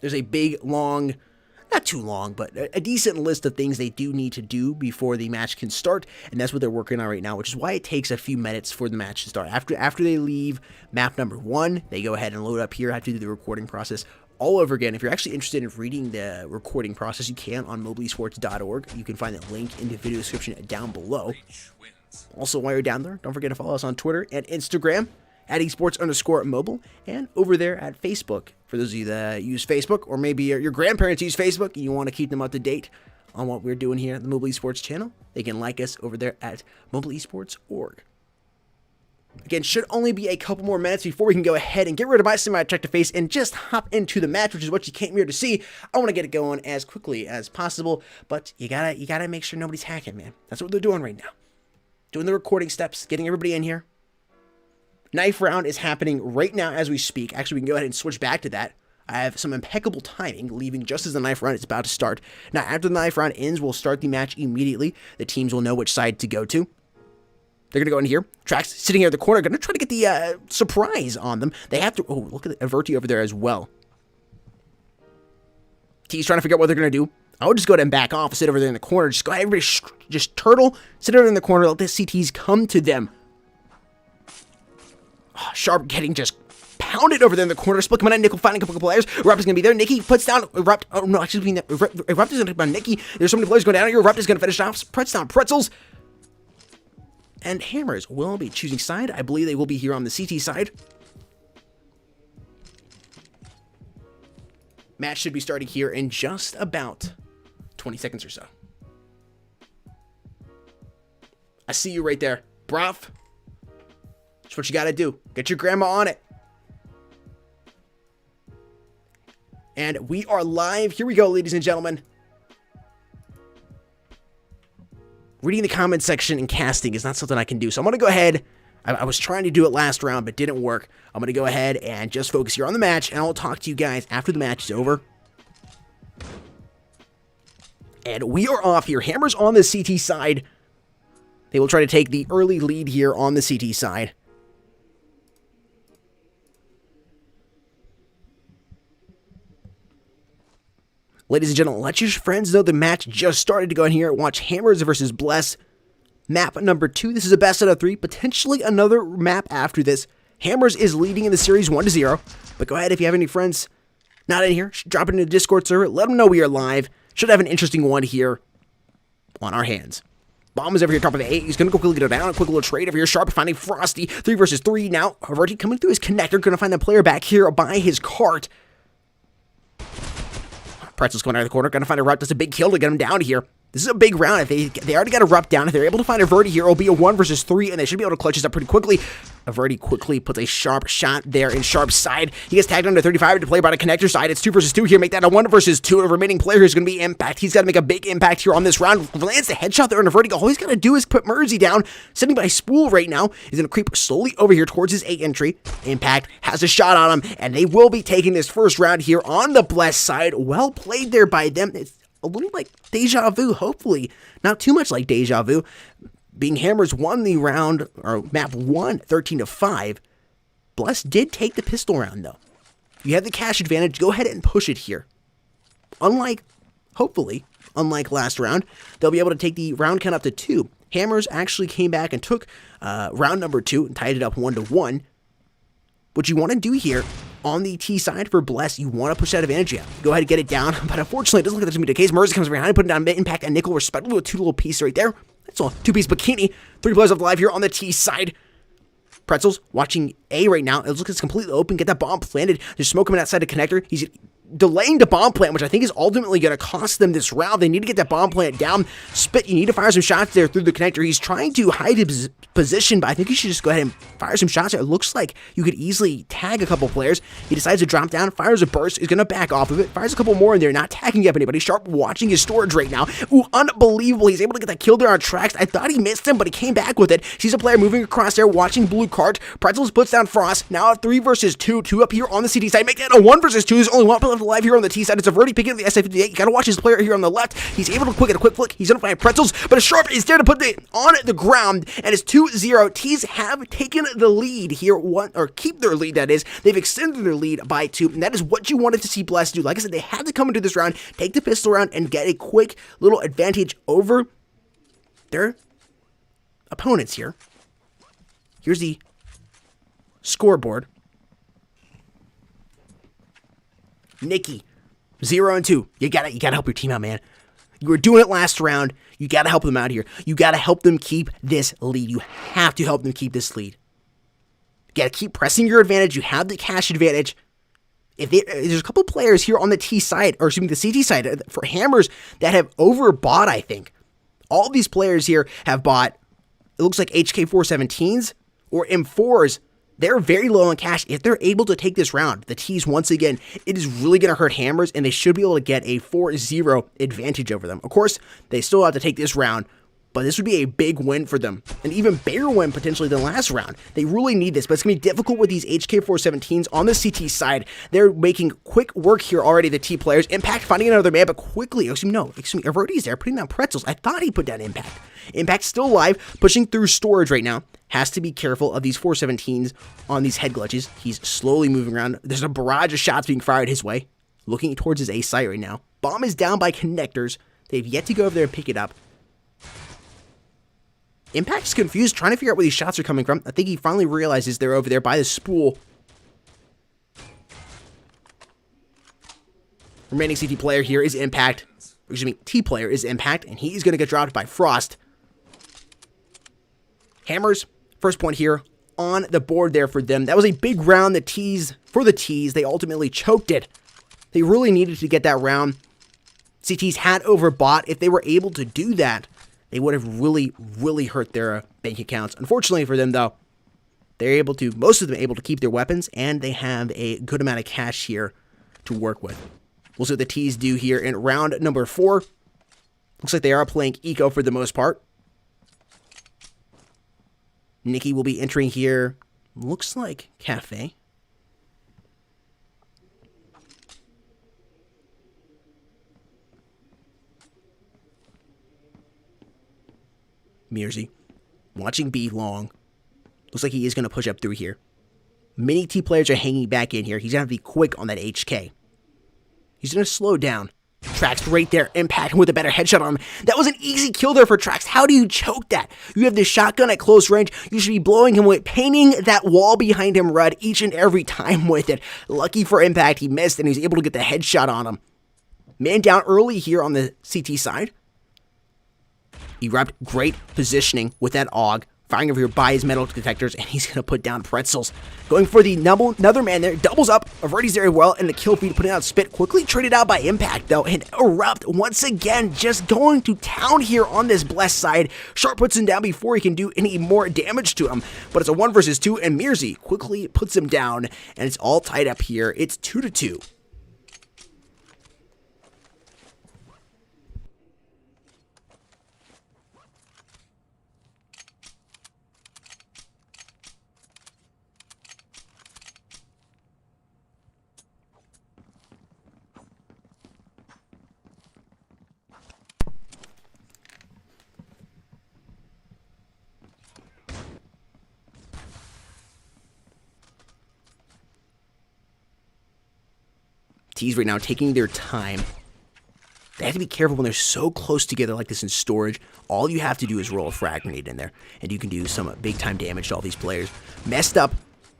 There's a big, long, not too long, but a decent list of things they do need to do before the match can start, and that's what they're working on right now, which is why it takes a few minutes for the match to start. After they leave map number 1, they go ahead and load up here, have to do the recording process all over again. If you're actually interested in reading the recording process, you can on mobilesports.org. You can find that link in the video description down below. Also, while you're down there, don't forget to follow us on Twitter and Instagram at esports_mobile, and over there at Facebook. For those of you that use Facebook, or maybe your grandparents use Facebook and you want to keep them up to date on what we're doing here at the Mobile Esports channel, they can like us over there at mobileesports.org. Again, should only be a couple more minutes before we can go ahead and get rid of my semi-attractive face and just hop into the match, which is what you came here to see. I want to get it going as quickly as possible, but you gotta make sure nobody's hacking, man. That's what they're doing right now. Doing the recording steps, getting everybody in here. Knife round is happening right now as we speak. Actually, we can go ahead and switch back to that. I have some impeccable timing, leaving just as the knife round is about to start. Now, after the knife round ends, we'll start the match immediately. The teams will know which side to go to. They're going to go in here. Trax sitting here in the corner, going to try to get the surprise on them. They have to... Oh, look at Averti over there as well. T's trying to figure out what they're going to do. I would just go ahead and back off, sit over there in the corner. Just go ahead, everybody just turtle, sit over in the corner, let the CTs come to them. Oh, Sharp getting just pounded over there in the corner. Split coming out, Nickel finding a couple of players. Erupt is going to be there. Nikki puts down Erupt. Oh, no, actually, Erupt is going to take on Nikki. There's so many players going down here. Erupt is going to finish off. Pretz down Pretzels. And Hammers will be choosing side. I believe they will be here on the CT side. Match should be starting here in just about 20 seconds or so. I see you right there. Broth. That's what you got to do. Get your grandma on it. And we are live. Here we go, ladies and gentlemen. Reading the comment section and casting is not something I can do. So I'm going to go ahead. I was trying to do it last round, but didn't work. I'm going to go ahead and just focus here on the match, and I'll talk to you guys after the match is over. And we are off here. Hammers on the CT side. They will try to take the early lead here on the CT side. Ladies and gentlemen, let your friends know the match just started. To go in here and watch Hammers versus Bless. Map number 2. This is a best out of 3. Potentially another map after this. Hammers is leading in the series 1-0. But go ahead, if you have any friends not in here, drop it in the Discord server. Let them know we are live. Should have an interesting one here on our hands. Bomb is over here, top of the 8. He's going to go quickly go down. A quick little trade over here. Sharp finding Frosty. 3 versus 3 now. Haverty coming through his connector. Going to find the player back here by his cart. Pretzel's going out of the corner. Going to find a route. That's a big kill to get him down here. This is a big round. If they already got a Rupp down, if they're able to find a Verdi here, it'll be a 1 versus 3, and they should be able to clutch this up pretty quickly. A Verdi quickly puts a sharp shot there in Sharp's side. He gets tagged under 35 to play by the connector side. It's 2 versus 2 here. Make that a 1 versus 2. The remaining player is going to be Impact. He's got to make a big impact here on this round. Lands the headshot there on a Verdi. All he's got to do is put Mersey down. Sitting by Spool right now. He's going to creep slowly over here towards his A entry. Impact has a shot on him, and they will be taking this first round here on the Blessed side. Well played there by them. It's a little like deja vu, hopefully. Not too much like deja vu. Being Hammers won the round, or map 1, 13-5. Blessed did take the pistol round, though. You have the cash advantage. Go ahead and push it here. Hopefully, unlike last round, they'll be able to take the round count up to 2. Hammers actually came back and took round number 2 and tied it up 1-1. What you want to do here on the T side for Bless, you want to push that advantage out. Go ahead and get it down, but unfortunately, it doesn't look like that's going to be the case. Mersey comes behind, putting down Impact and Nickel, respectively, with 2 little pieces right there. That's all. 2-piece bikini. 3 players left alive here on the T side. Pretzels watching A right now. It looks like it's completely open. Get that bomb planted. There's smoke coming outside the connector. He's delaying the bomb plant, which I think is ultimately going to cost them this round. They need to get that bomb plant down. Spit, you need to fire some shots there through the connector. He's trying to hide his position, but I think you should just go ahead and fire some shots there. It looks like you could easily tag a couple players. He decides to drop down, fires a burst, is going to back off of it, fires a couple more in there, not tagging up anybody. Sharp watching his storage right now. Ooh, unbelievable. He's able to get that kill there on Trax. I thought he missed him, but he came back with it. Sees a player moving across there, watching blue cart. Pretzels puts down Frost. Now a 3 versus 2. 2 up here on the CT side. Make that a 1 versus 2. There's only 1 player left alive here on the T side. It's a Verdi picking up the SF-58. You gotta watch his player here on the left. He's able to get a quick flick. He's gonna find Pretzels, but a Sharp is there to put it on the ground, and it's 2-0. T's have taken the lead here, keep their lead, that is. They've extended their lead by 2, and that is what you wanted to see Blast do. Like I said, they had to come into this round, take the pistol round, and get a quick little advantage over their opponents here. Here's the scoreboard. Nikki, 0-2. You gotta help your team out, man. You were doing it last round. You gotta help them out here. You gotta help them keep this lead. You have to help them keep this lead. You gotta keep pressing your advantage. You have the cash advantage. There's a couple players here on the T side, or excuse me, the CT side for Hammers that have overbought, I think. All these players here have bought, it looks like HK417s or M4s. They're very low on cash. If they're able to take this round, the T's, once again, it is really going to hurt Hammers, and they should be able to get a 4-0 advantage over them. Of course, they still have to take this round, but this would be a big win for them. An even bigger win, potentially, than last round. They really need this, but it's going to be difficult with these HK417s on the CT side. They're making quick work here already, the T players. Impact finding another man, but quickly, Averti's there, putting down Pretzels. I thought he put down Impact. Impact's still alive, pushing through storage right now. Has to be careful of these 417s on these head glitches. He's slowly moving around. There's a barrage of shots being fired his way. Looking towards his A site right now. Bomb is down by connectors. They've yet to go over there and pick it up. Impact's confused, trying to figure out where these shots are coming from. I think he finally realizes they're over there by the spool. Remaining CT player here is Impact. Excuse me, T player is Impact, and he's going to get dropped by Frost. Hammers, first point here on the board there for them. That was a big round, for the T's. They ultimately choked it. They really needed to get that round. CTs had overbought. If they were able to do that, they would have really, really hurt their bank accounts. Unfortunately for them, though, most of them able to keep their weapons, and they have a good amount of cash here to work with. We'll see what the T's do here in round number 4. Looks like they are playing eco for the most part. Nikki will be entering here. Looks like Cafe. Mearsy watching B long. Looks like he is going to push up through here. Many T players are hanging back in here. He's going to have to be quick on that HK. He's going to slow down. Trax right there, Impact with a better headshot on him. That was an easy kill there for Trax. How do you choke that? You have this shotgun at close range. You should be blowing him away, painting that wall behind him red each and every time with it. Lucky for Impact, he missed, and he's able to get the headshot on him. Man down early here on the CT side. Erupt, great positioning with that AUG. firing over here by his metal detectors, and he's going to put down Pretzels. Going for the another man there, doubles up, Averti's there well, and the kill feed putting out Spit, quickly traded out by Impact though, and Erupt once again just going to town here on this Blessed side. Sharp puts him down before he can do any more damage to him, but it's a 1 versus 2, and Mirzi quickly puts him down, and it's all tied up here. It's 2-2. T's right now taking their time. They have to be careful when they're so close together like this in storage. All you have to do is roll a frag grenade in there, and you can do some big time damage to all these players. Messed up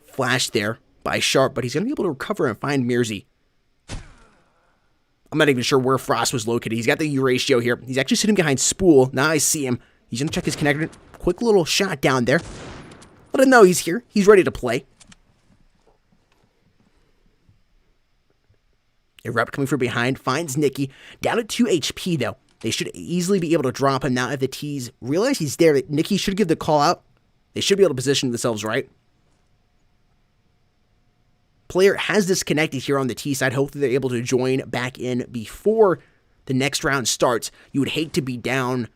flash there by Sharp, but he's going to be able to recover and find Mirzi. I'm not even sure where Frost was located. He's got the U ratio here. He's actually sitting behind Spool. Now I see him. He's going to check his connector. Quick little shot down there. Let him know he's here. He's ready to play. Erupt coming from behind, finds Nikki. Down at 2 HP, though. They should easily be able to drop him now if the T's realize he's there. Nikki should give the call out. They should be able to position themselves right. Player has disconnected here on the T side. Hopefully they're able to join back in before the next round starts. You would hate to be down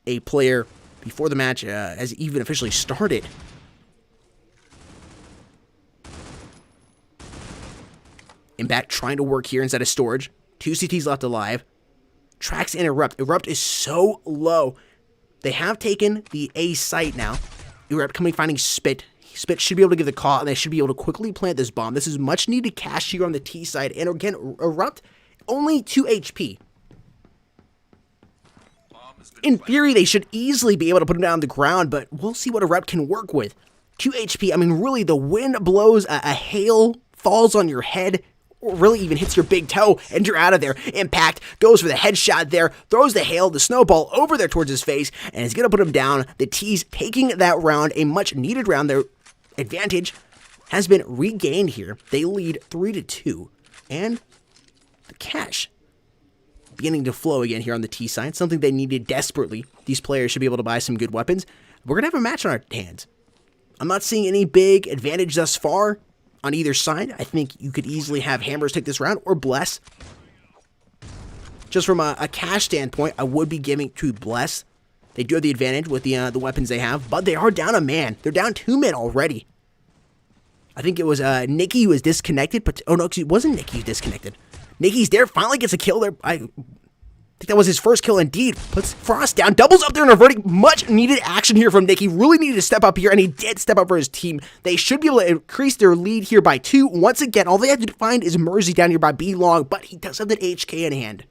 a player before the match has even officially started. Impact trying to work here inside of storage. 2 CTs left alive. Tracks in Erupt. Erupt is so low. They have taken the A site now. Erupt coming, finding Spit. Spit should be able to give the call, and they should be able to quickly plant this bomb. This is much needed cash here on the T side. And again, Erupt, only 2 HP. In theory, they should easily be able to put him down on the ground, but we'll see what Erupt can work with. 2 HP, I mean, really, the wind blows, a hail falls on your head, or really even hits your big toe, and you're out of there. Impact goes for the headshot there, throws the hail, the snowball over there towards his face, and is going to put him down. The T's taking that round, a much needed round. Their advantage has been regained here. They lead 3-2, and the cash beginning to flow again here on the T side, something they needed desperately. These players should be able to buy some good weapons. We're going to have a match on our hands. I'm not seeing any big advantage thus far on either side. I think you could easily have Hammers take this round, or Bless. Just from a cash standpoint, I would be giving to Bless. They do have the advantage with the weapons they have, but they are down a man. They're down 2 men already. I think it was Nikki who was disconnected, but oh no, it wasn't Nikki who disconnected. Nikki's there, finally gets a kill there. I think that was his first kill indeed. Puts Frost down, doubles up there and averting. Much needed action here from Nikki. Really needed to step up here, and he did step up for his team. They should be able to increase their lead here by 2. Once again, all they have to find is Mirzi down here by B long, but he does have that HK in hand.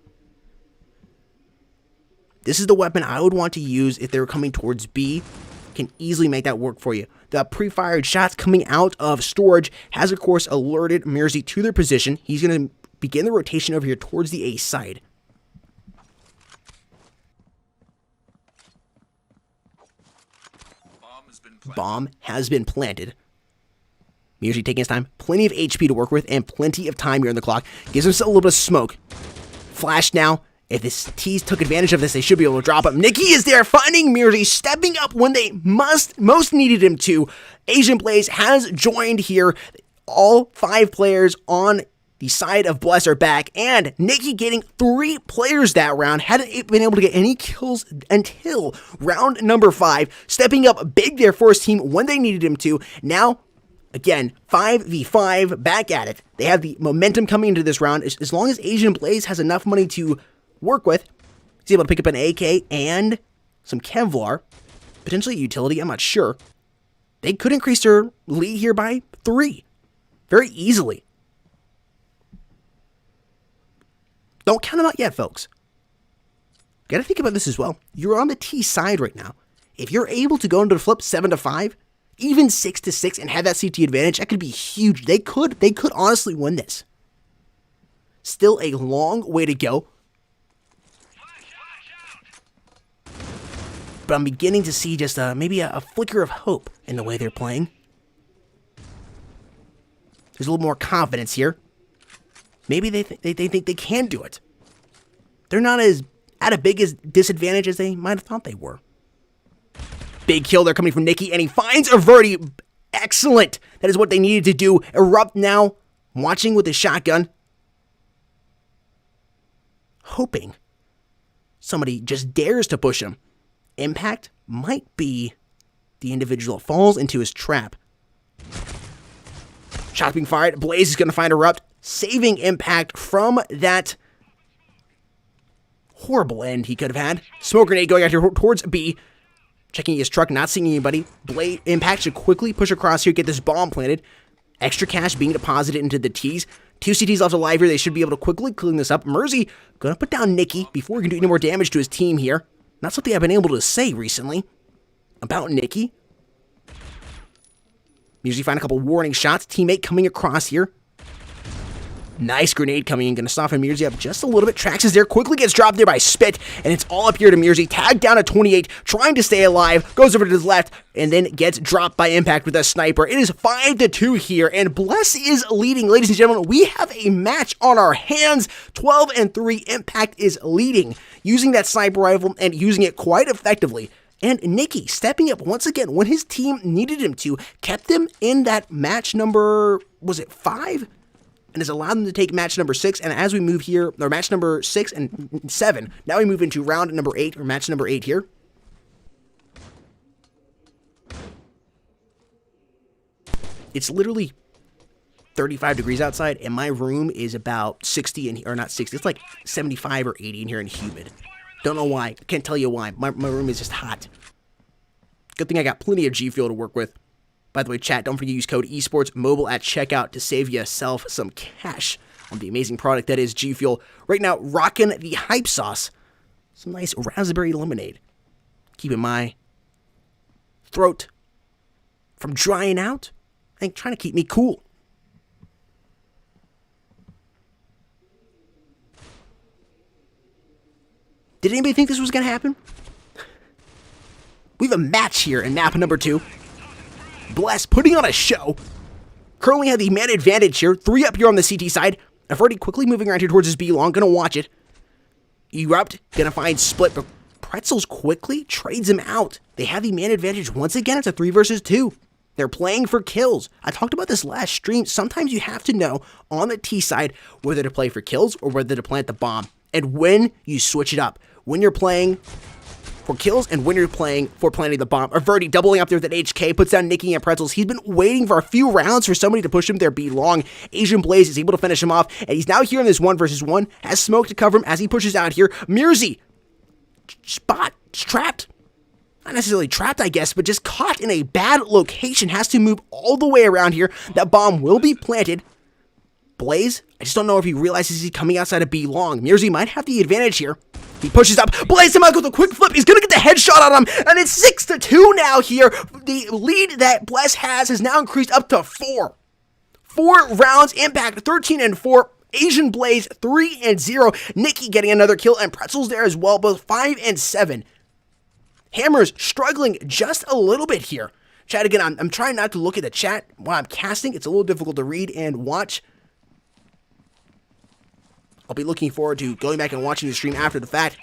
This is the weapon I would want to use if they were coming towards B. Can easily make that work for you. The pre-fired shots coming out of storage has, of course, alerted Mirzi to their position. He's going to begin the rotation over here towards the A side. Bomb has been planted. Mirzi taking his time. Plenty of HP to work with and plenty of time here on the clock. Gives himself a little bit of smoke. Flash now. If the T's took advantage of this, they should be able to drop him. Nikki is there, finding Mirzi, stepping up when they most needed him to. Asian Blaze has joined here. All 5 players on the side of Bless are back, and Nikki getting 3 players that round. Hadn't been able to get any kills until round number 5. Stepping up big there for his team when they needed him to. Now, again, 5v5, back at it. They have the momentum coming into this round. As long as Asian Blaze has enough money to work with, he's able to pick up an AK and some Kevlar, potentially utility, I'm not sure. They could increase their lead here by 3 very easily. Don't count them out yet, folks. Gotta think about this as well. You're on the T side right now. If you're able to go into the flip 7-5, even 6-6, and have that CT advantage, that could be huge. They could honestly win this. Still a long way to go. but I'm beginning to see just maybe a flicker of hope in the way they're playing. There's a little more confidence here. Maybe they think they can do it. They're not as at a big as disadvantage as they might have thought they were. Big kill there coming from Nikki, and he finds Averti. Excellent. That is what they needed to do. Erupt now, watching with his shotgun. Hoping somebody just dares to push him. Impact might be the individual that falls into his trap. Shots being fired. Blaze is going to find Erupt, saving Impact from that horrible end he could have had. Smoke grenade going out here towards B. Checking his truck, not seeing anybody. Impact should quickly push across here, get this bomb planted. Extra cash being deposited into the T's. 2 CTs left alive here. They should be able to quickly clean this up. Mersey going to put down Nikki before he can do any more damage to his team here. Not something I've been able to say recently about Nikki. Usually find a couple warning shots. Teammate coming across here. Nice grenade coming in. Going to soften Mirzi up just a little bit. Trax is there. Quickly gets dropped there by Spit. And it's all up here to Mirzi. Tagged down at 28. Trying to stay alive. Goes over to his left. And then gets dropped by Impact with a sniper. It is 5-2 here. And Bless is leading. Ladies and gentlemen, we have a match on our hands. 12-3. Impact is leading. Using that sniper rifle and using it quite effectively. And Nikki stepping up once again when his team needed him to. Kept him in that match number, was it 5? And has allowed them to take match number 6. And as we move here, or match number 6 and 7, now we move into round number 8, or match number 8 here. It's literally 35 degrees outside, and my room is about 60, or not 60, it's like 75 or 80 in here and humid. Don't know why. Can't tell you why. My room is just hot. Good thing I got plenty of G Fuel to work with. By the way, chat, don't forget to use code esportsmobile at checkout to save yourself some cash on the amazing product that is G Fuel. Right now, rocking the hype sauce. Some nice raspberry lemonade. Keeping my throat from drying out and trying to keep me cool. Did anybody think this was going to happen? We have a match here in map number 2. Bless putting on a show. Currently have the man advantage here. 3 up here on the CT side. I've already quickly moving around here towards his B long. Gonna watch it. Erupt. Gonna find Split. But Pretzels quickly trades him out. They have the man advantage once again. It's a 3 versus 2. They're playing for kills. I talked about this last stream. Sometimes you have to know on the T side whether to play for kills or whether to plant the bomb. And when you switch it up. When you're playing for kills and when you're playing for planting the bomb. Averti doubling up there with an HK, puts down Nikki and Pretzels. He's been waiting for a few rounds for somebody to push him there be long. Asian Blaze is able to finish him off, and he's now here in this 1 versus 1, has smoke to cover him as he pushes out here. Mirzi, spot, trapped. Not necessarily trapped, I guess, but just caught in a bad location. Has to move all the way around here. That bomb will be planted. Blaze, I just don't know if he realizes he's coming outside of B long. Mirzi might have the advantage here. He pushes up, Blaze him out with a quick flip. He's going to get the headshot on him, and it's 6-2 now here. The lead that Bless has now increased up to 4. 4 rounds, Impact 13-4. Asian Blaze 3-0. Nikki getting another kill, and Pretzels there as well, both 5-7. Hammer's struggling just a little bit here. Chat again, I'm trying not to look at the chat while I'm casting. It's a little difficult to read and watch. I'll be looking forward to going back and watching the stream after the fact.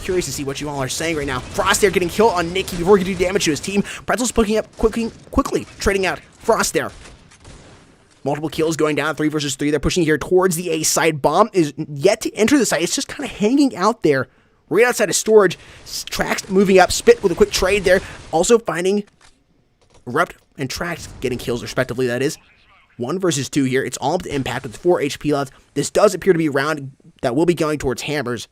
Curious to see what you all are saying right now. Frost there getting killed on Nikki before he can do damage to his team. Pretzel's picking up quickly, trading out Frost there. Multiple kills going down, 3 versus 3. They're pushing here towards the A side. Bomb is yet to enter the site. It's just kind of hanging out there. Right outside of storage. Trax moving up. Spit with a quick trade there. Also finding Erupt and Trax getting kills respectively, that is. 1 versus 2 here. It's all up to Impact with 4 HP left. This does appear to be a round that will be going towards Hammers.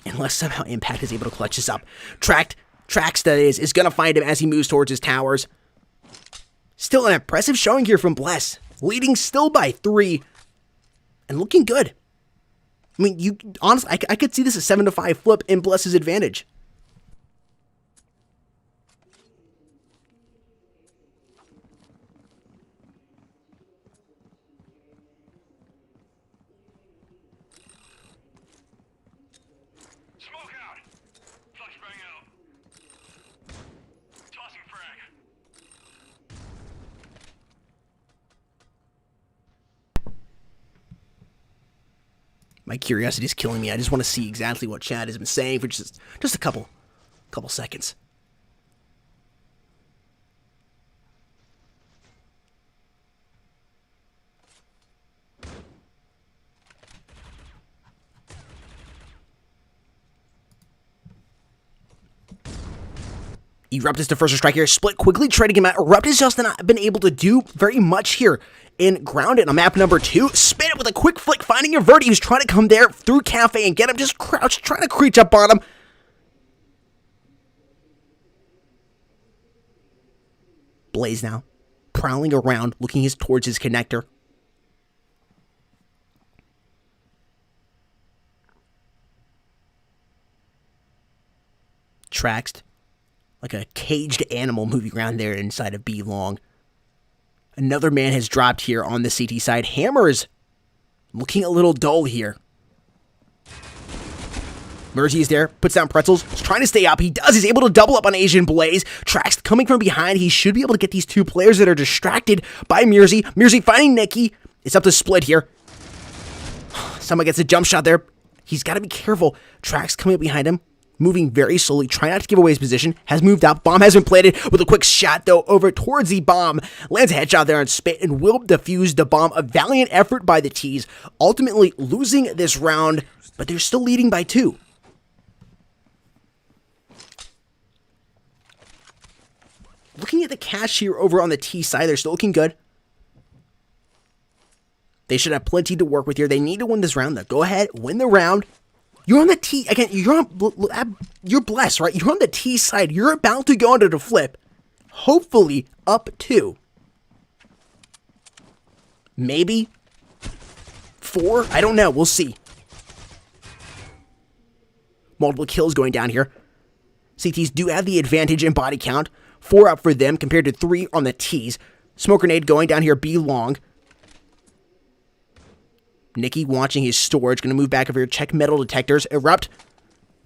Unless somehow Impact is able to clutch this up. Trax, that is going to find him as he moves towards his towers. Still an impressive showing here from Bless. Leading still by 3. And looking good. I mean, honestly, I could see this a 7-5 flip in Bless's advantage. My curiosity is killing me. I just want to see exactly what Chad has been saying for just a couple seconds. Erupt is the first to strike here. Split quickly trading him out. Erupt has just not been able to do very much here in Grounded on map number 2. Spin it with a quick flick, finding a Verde who's trying to come there through Cafe and get him. Just crouched, trying to creep up on him. Blaze now, prowling around, looking towards his connector. Traxed. Like a caged animal moving around there inside of B long. Another man has dropped here on the CT side. Hammers looking a little dull here. Mersey is there, puts down Pretzels, he's trying to stay up. He does, he's able to double up on Asian Blaze. Trax coming from behind. He should be able to get these two players that are distracted by Mersey. Mersey finding Nikki. It's up to Split here. Someone gets a jump shot there. He's got to be careful. Trax coming up behind him. Moving very slowly, trying not to give away his position, has moved up. Bomb has been planted with a quick shot, though, over towards the bomb. Lands a headshot there on Spit and will defuse the bomb. A valiant effort by the T's, ultimately losing this round, but they're still leading by 2. Looking at the cash here over on the T side, they're still looking good. They should have plenty to work with here. They need to win this round, though. Go ahead, win the round. You're on the T, again, you're blessed, right? You're on the T side. You're about to go into the flip. Hopefully, up 2. Maybe 4? I don't know. We'll see. Multiple kills going down here. CTs do have the advantage in body count. 4 up for them compared to 3 on the T's. Smoke grenade going down here, B long. Nikki watching his storage, going to move back over here, check metal detectors, Erupt,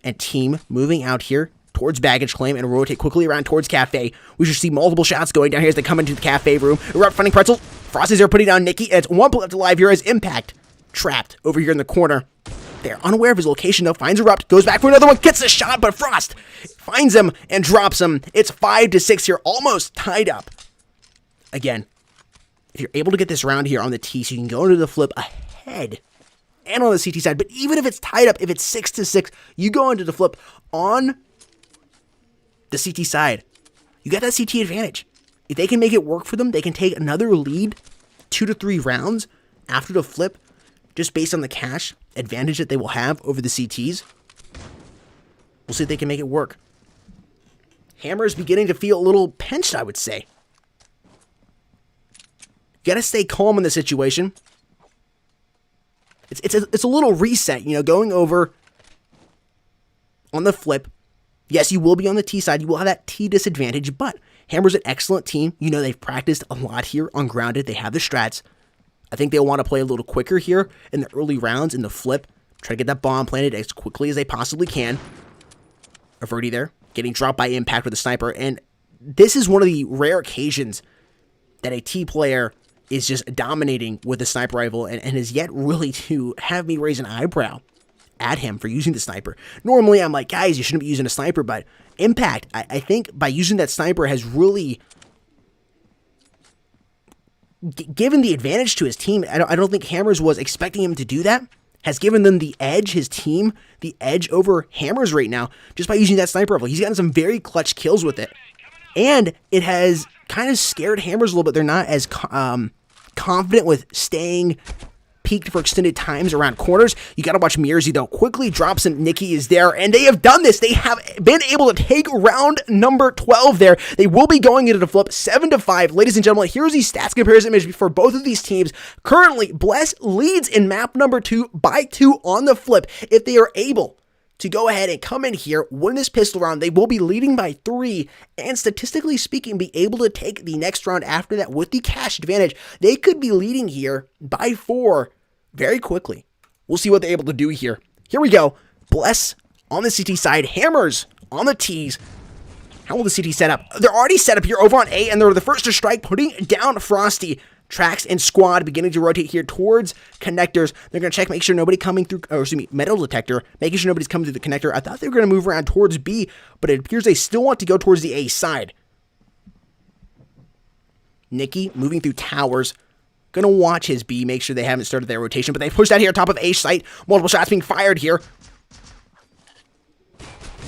and Team moving out here towards baggage claim and rotate quickly around towards Cafe. We should see multiple shots going down here as they come into the Cafe room. Erupt finding Pretzel. Frosty's there putting down Nikki, and it's 1 left alive here as Impact trapped over here in the corner. They're unaware of his location though, finds Erupt, goes back for another one, gets a shot, but Frost finds him and drops him. It's 5-6 here, almost tied up. Again, if you're able to get this round here on the T, so you can go into the flip ahead and on the CT side, but even if it's tied up, if it's 6-6, you go into the flip on the CT side. You got that CT advantage. If they can make it work for them, they can take another lead 2 to 3 rounds after the flip, just based on the cash advantage that they will have over the CTs. We'll see if they can make it work. Hammer is beginning to feel a little pinched, I would say. You got to stay calm in the situation. It's a little reset, you know, going over on the flip. Yes, you will be on the T side. You will have that T disadvantage, but Hammer's an excellent team. You know, they've practiced a lot here on Grounded. They have the strats. I think they'll want to play a little quicker here in the early rounds in the flip. Try to get that bomb planted as quickly as they possibly can. Averti there, getting dropped by Impact with a sniper. And this is one of the rare occasions that a T player is just dominating with a sniper rifle and has yet really to have me raise an eyebrow at him for using the sniper. Normally, I'm like, guys, you shouldn't be using a sniper, but Impact, I think by using that sniper has really given the advantage to his team. I don't think Hammers was expecting him to do that. Has given them the edge, his team, the edge over Hammers right now, just by using that sniper rifle. He's gotten some very clutch kills with it. And it has kind of scared Hammers a little bit. They're not as confident with staying peaked for extended times around corners. You got to watch Mearsy, though. Quickly drops him. Nikki is there, and they have done this. They have been able to take round number 12 there. They will be going into the flip 7-5. Ladies and gentlemen, here's the stats comparison image for both of these teams. Currently, Bless leads in map number 2 by 2 on the flip. If they are able to go ahead and come in here, win this pistol round, they will be leading by 3, and statistically speaking, be able to take the next round after that with the cash advantage. They could be leading here by 4 very quickly. We'll see what they're able to do here. Here we go. Bless on the CT side, Hammers on the T's. How will the CT set up? They're already set up here over on A, and they're the first to strike, putting down Frosty. Trax and Squad beginning to rotate here towards connectors. They're going to check, make sure nobody coming through, or excuse me, metal detector, making sure nobody's coming through the connector. I thought they were going to move around towards B, but it appears they still want to go towards the A side. Nikki moving through towers. Going to watch his B, make sure they haven't started their rotation, but they pushed out here top of A site. Multiple shots being fired here.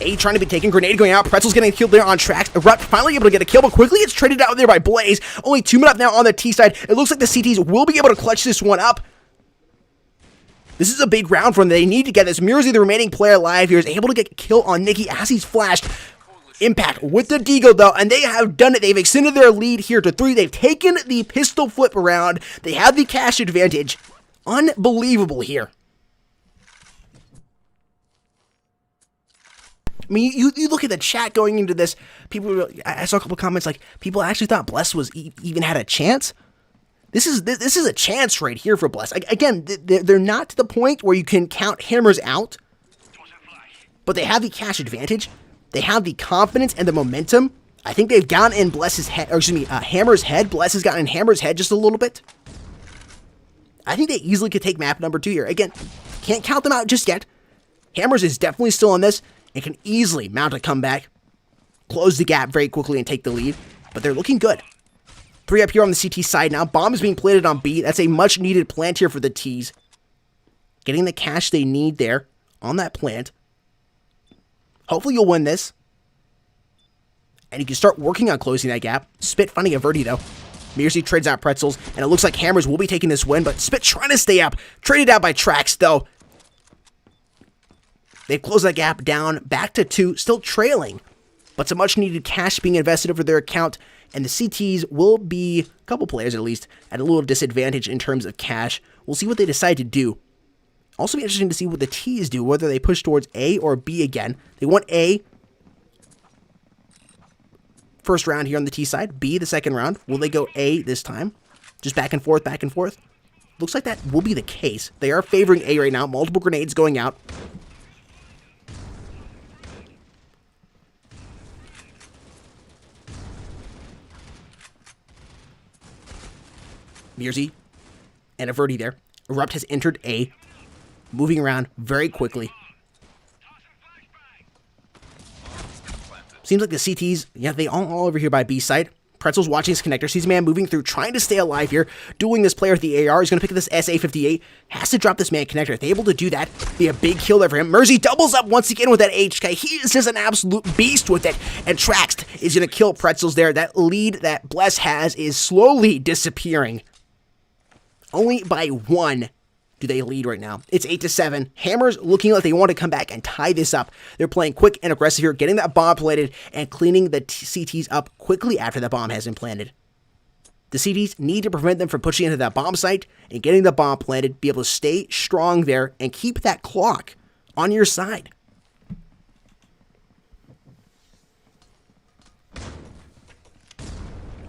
A trying to be taken, grenade going out, Pretzel's getting killed there on Trax. Erupt finally able to get a kill, but quickly it's traded out there by Blaze. Only 2 minutes now on the T side. It looks like the CTs will be able to clutch this one up. This is a big round for them. They need to get this. Murzy, the remaining player alive here, is able to get a kill on Nikki as he's flashed. Impact with the Deagle though, and they have done it. They've extended their lead here to 3. They've taken the pistol flip around. They have the cash advantage. Unbelievable here. I mean, you look at the chat going into this, I saw a couple comments like, people actually thought Bless was even had a chance. This is a chance right here for Bless. Again, they're not to the point where you can count Hammers out, but they have the cash advantage. They have the confidence and the momentum. I think they've gotten in Bless's head, or excuse me, Hammer's head. Bless has gotten in Hammer's head just a little bit. I think they easily could take map number 2 here. Again, can't count them out just yet. Hammers is definitely still on this and can easily mount a comeback, close the gap very quickly and take the lead, but they're looking good. 3 up here on the CT side now. Bomb is being planted on B. That's a much needed plant here for the T's. Getting the cash they need there on that plant. Hopefully you'll win this. And you can start working on closing that gap. Spit finding a Verdi though. Murzy trades out Pretzels, and it looks like Hammers will be taking this win, but Spit trying to stay up. Traded out by Trax though. They've closed that gap down back to 2, still trailing, but some much needed cash being invested over their account, and the CTs will be, a couple players at least, at a little disadvantage in terms of cash. We'll see what they decide to do. Also be interesting to see what the T's do, whether they push towards A or B again. They want A first round here on the T side, B the second round. Will they go A this time? Just back and forth, back and forth. Looks like that will be the case. They are favoring A right now, multiple grenades going out. Murzy and a Verdi there. Erupt has entered A, moving around very quickly. Seems like the CTs, yeah, they all over here by B side. Pretzel's watching his connector, sees a man moving through, trying to stay alive here, dueling this player with the AR. He's going to pick up this SA-58, has to drop this man connector. If they're able to do that, be a big kill there for him. Murzy doubles up once again with that HK. He is just an absolute beast with it, and Trax is going to kill Pretzels there. That lead that Bless has is slowly disappearing. Only by 1 do they lead right now. It's 8-7. Hammers looking like they want to come back and tie this up. They're playing quick and aggressive here, getting that bomb planted and cleaning the CTs up quickly after the bomb has been planted. The CTs need to prevent them from pushing into that bomb site and getting the bomb planted, be able to stay strong there and keep that clock on your side.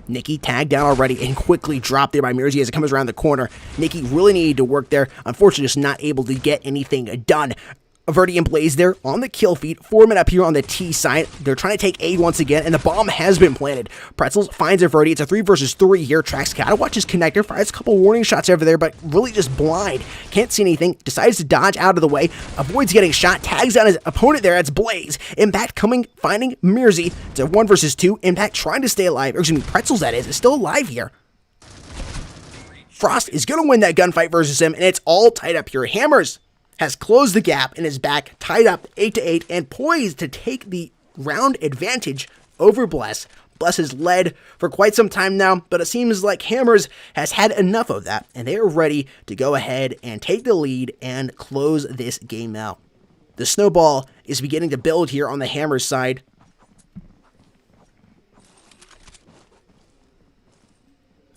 Nikki tagged down already and quickly dropped there by Murzy as it comes around the corner. Nikki really needed to work there. Unfortunately, just not able to get anything done. Verdi and Blaze there on the kill feed. 4 men up here on the T side. They're trying to take A once again, and the bomb has been planted. Pretzels finds a Verdi. It's a 3 versus 3 here. Trax gotta watch his connector. Fires a couple warning shots over there, but really just blind. Can't see anything. Decides to dodge out of the way. Avoids getting shot. Tags down his opponent there. That's Blaze. Impact coming, finding Murzy. It's a 1 versus 2. Impact trying to stay alive. Or excuse me, Pretzels that is still alive here. Frost is gonna win that gunfight versus him, and it's all tied up here. Hammers has closed the gap and is back tied up 8-8 and poised to take the round advantage over Bless. Bless has led for quite some time now, but it seems like Hammers has had enough of that, and they are ready to go ahead and take the lead and close this game out. The snowball is beginning to build here on the Hammers side.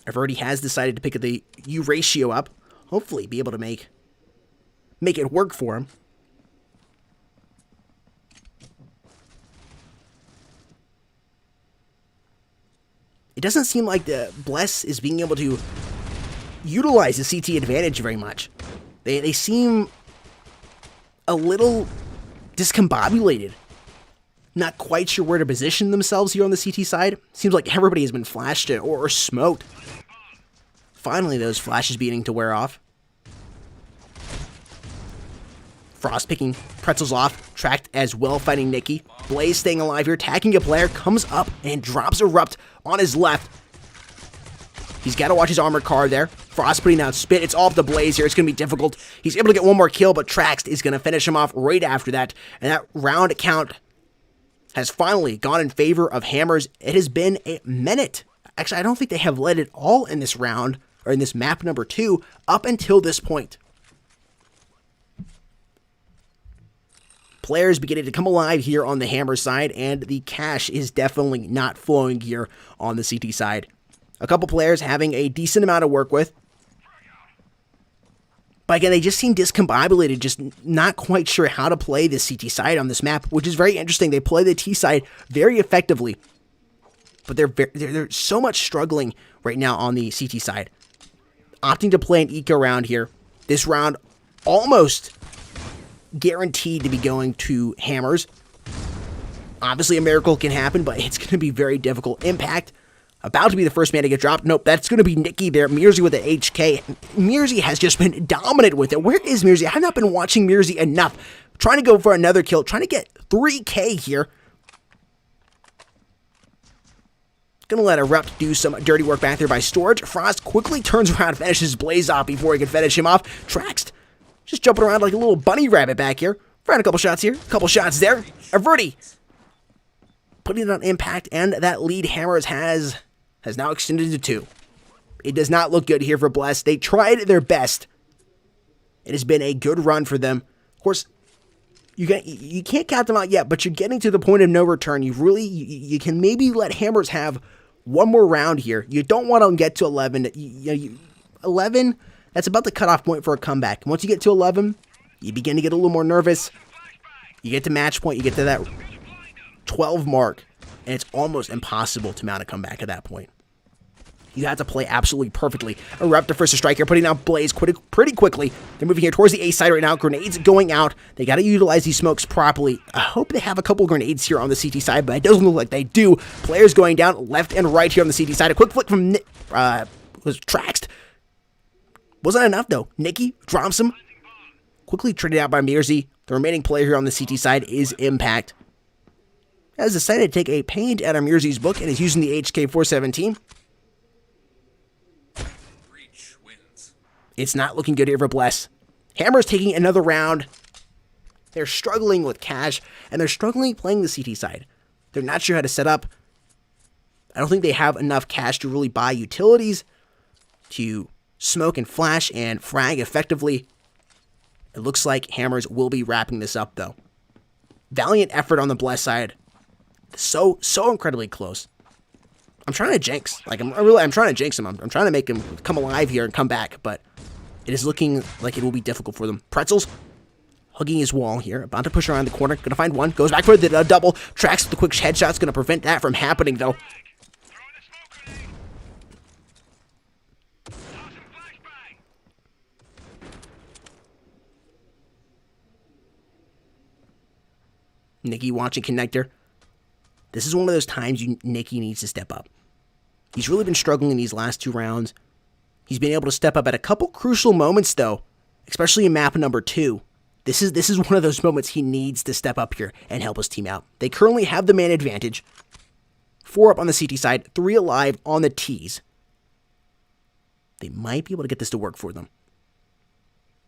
Verdi has decided to pick the U ratio up, hopefully be able to make it work for him. It doesn't seem like the Bless is being able to utilize the CT advantage very much. They seem a little discombobulated. Not quite sure where to position themselves here on the CT side. Seems like everybody has been flashed or smoked. Finally, those flashes beginning to wear off. Frost picking Pretzels off, tracked as well, fighting Nikki. Blaze staying alive here, tagging a player, comes up and drops Erupt on his left. He's got to watch his armored car there. Frost putting down Spit. It's all up to Blaze here. It's going to be difficult. He's able to get one more kill, but Traxt is going to finish him off right after that. And that round count has finally gone in favor of Hammers. It has been a minute. Actually, I don't think they have led it all in this round, or in this map number 2, up until this point. Players beginning to come alive here on the Hammer side, and the cash is definitely not flowing here on the CT side. A couple players having a decent amount of work with. But again, they just seem discombobulated, just not quite sure how to play the CT side on this map, which is very interesting. They play the T side very effectively, but they're so much struggling right now on the CT side. Opting to play an eco round here. This round almost guaranteed to be going to Hammers. Obviously, a miracle can happen, but it's going to be very difficult. Impact about to be the first man to get dropped. Nope, that's going to be Nikki there. Mirzi with an HK. Mirzi has just been dominant with it. Where is Mirzi? I have not been watching Mirzi enough. Trying to go for another kill. Trying to get 3K here. Going to let Erupt do some dirty work back there by Storage. Frost quickly turns around and finishes Blaze off before he can finish him off. Traxt just jumping around like a little bunny rabbit back here. Firing a couple shots here. A couple shots there. Averti putting it on Impact, and that lead Hammers has now extended to 2. It does not look good here for Bless. They tried their best. It has been a good run for them. Of course, you can't count them out yet, but you're getting to the point of no return. You can maybe let Hammers have one more round here. You don't want to get to 11. 11, that's about the cutoff point for a comeback. Once you get to 11, you begin to get a little more nervous. You get to match point. You get to that 12 mark, and it's almost impossible to mount a comeback at that point. You have to play absolutely perfectly. Erupt the first strike here, putting out Blaze pretty quickly. They're moving here towards the A side right now. Grenades going out. They got to utilize these smokes properly. I hope they have a couple grenades here on the CT side, but it doesn't look like they do. Players going down left and right here on the CT side. A quick flick from was Traxed. Wasn't enough though. Nikki drops him. Quickly traded out by Mirzi. The remaining player here on the CT side is Impact. Has decided to take a paint out of Mirzi's book and is using the HK417. It's not looking good here for Bless. Hammer's taking another round. They're struggling with cash, and they're struggling playing the CT side. They're not sure how to set up. I don't think they have enough cash to really buy utilities, to smoke and flash and frag effectively. It looks like Hammers will be wrapping this up, though. Valiant effort on the Bless side. So incredibly close. I'm trying to jinx. I'm trying to jinx him. I'm trying to make him come alive here and come back, but it is looking like it will be difficult for them. Pretzels hugging his wall here, about to push around the corner. Gonna find one. Goes back for the double. Tracks with the quick headshot's gonna prevent that from happening, though. Nikki watching connector. This is one of those times Nikki needs to step up. He's really been struggling in these last 2 rounds. He's been able to step up at a couple crucial moments, though, especially in map number 2. This is one of those moments he needs to step up here and help his team out. They currently have the man advantage. 4 up on the CT side, 3 alive on the Ts. They might be able to get this to work for them.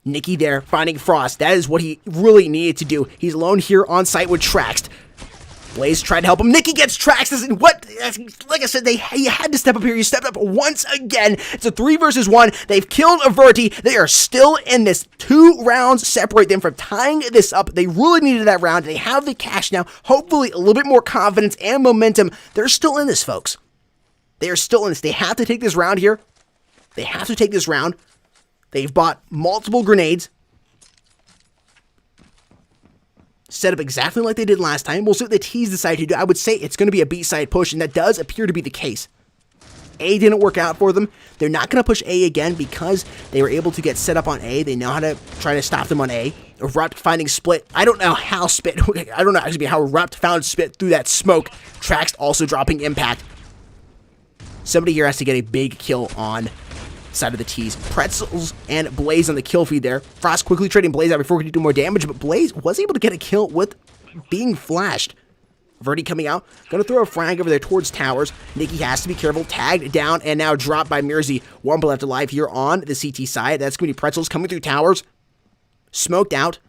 Nikki there, finding Frost. That is what he really needed to do. He's alone here on site with Traxed. Blaze tried to help him. Nikki gets Traxed. What? Like I said, he had to step up here. He stepped up once again. It's a 3 versus 1. They've killed Averti. They are still in this. 2 rounds separate them from tying this up. They really needed that round. They have the cash now. Hopefully, a little bit more confidence and momentum. They're still in this, folks. They are still in this. They have to take this round here. They have to take this round. They've bought multiple grenades. Set up exactly like they did last time. We'll see what the T's decide to do. I would say it's going to be a B-side push, and that does appear to be the case. A didn't work out for them. They're not going to push A again because they were able to get set up on A. They know how to try to stop them on A. Erupt finding Split. I don't know how Erupt found Split through that smoke. Trax also dropping Impact. Somebody here has to get a big kill on side of the T's. Pretzels and Blaze on the kill feed there. Frost quickly trading Blaze out before he could do more damage, but Blaze was able to get a kill with being flashed. Verdi coming out, gonna throw a frag over there towards towers. Nikki has to be careful, tagged down and now dropped by Mirzi. One bullet left alive here on the CT side. That's gonna be Pretzels coming through towers. Smoked out.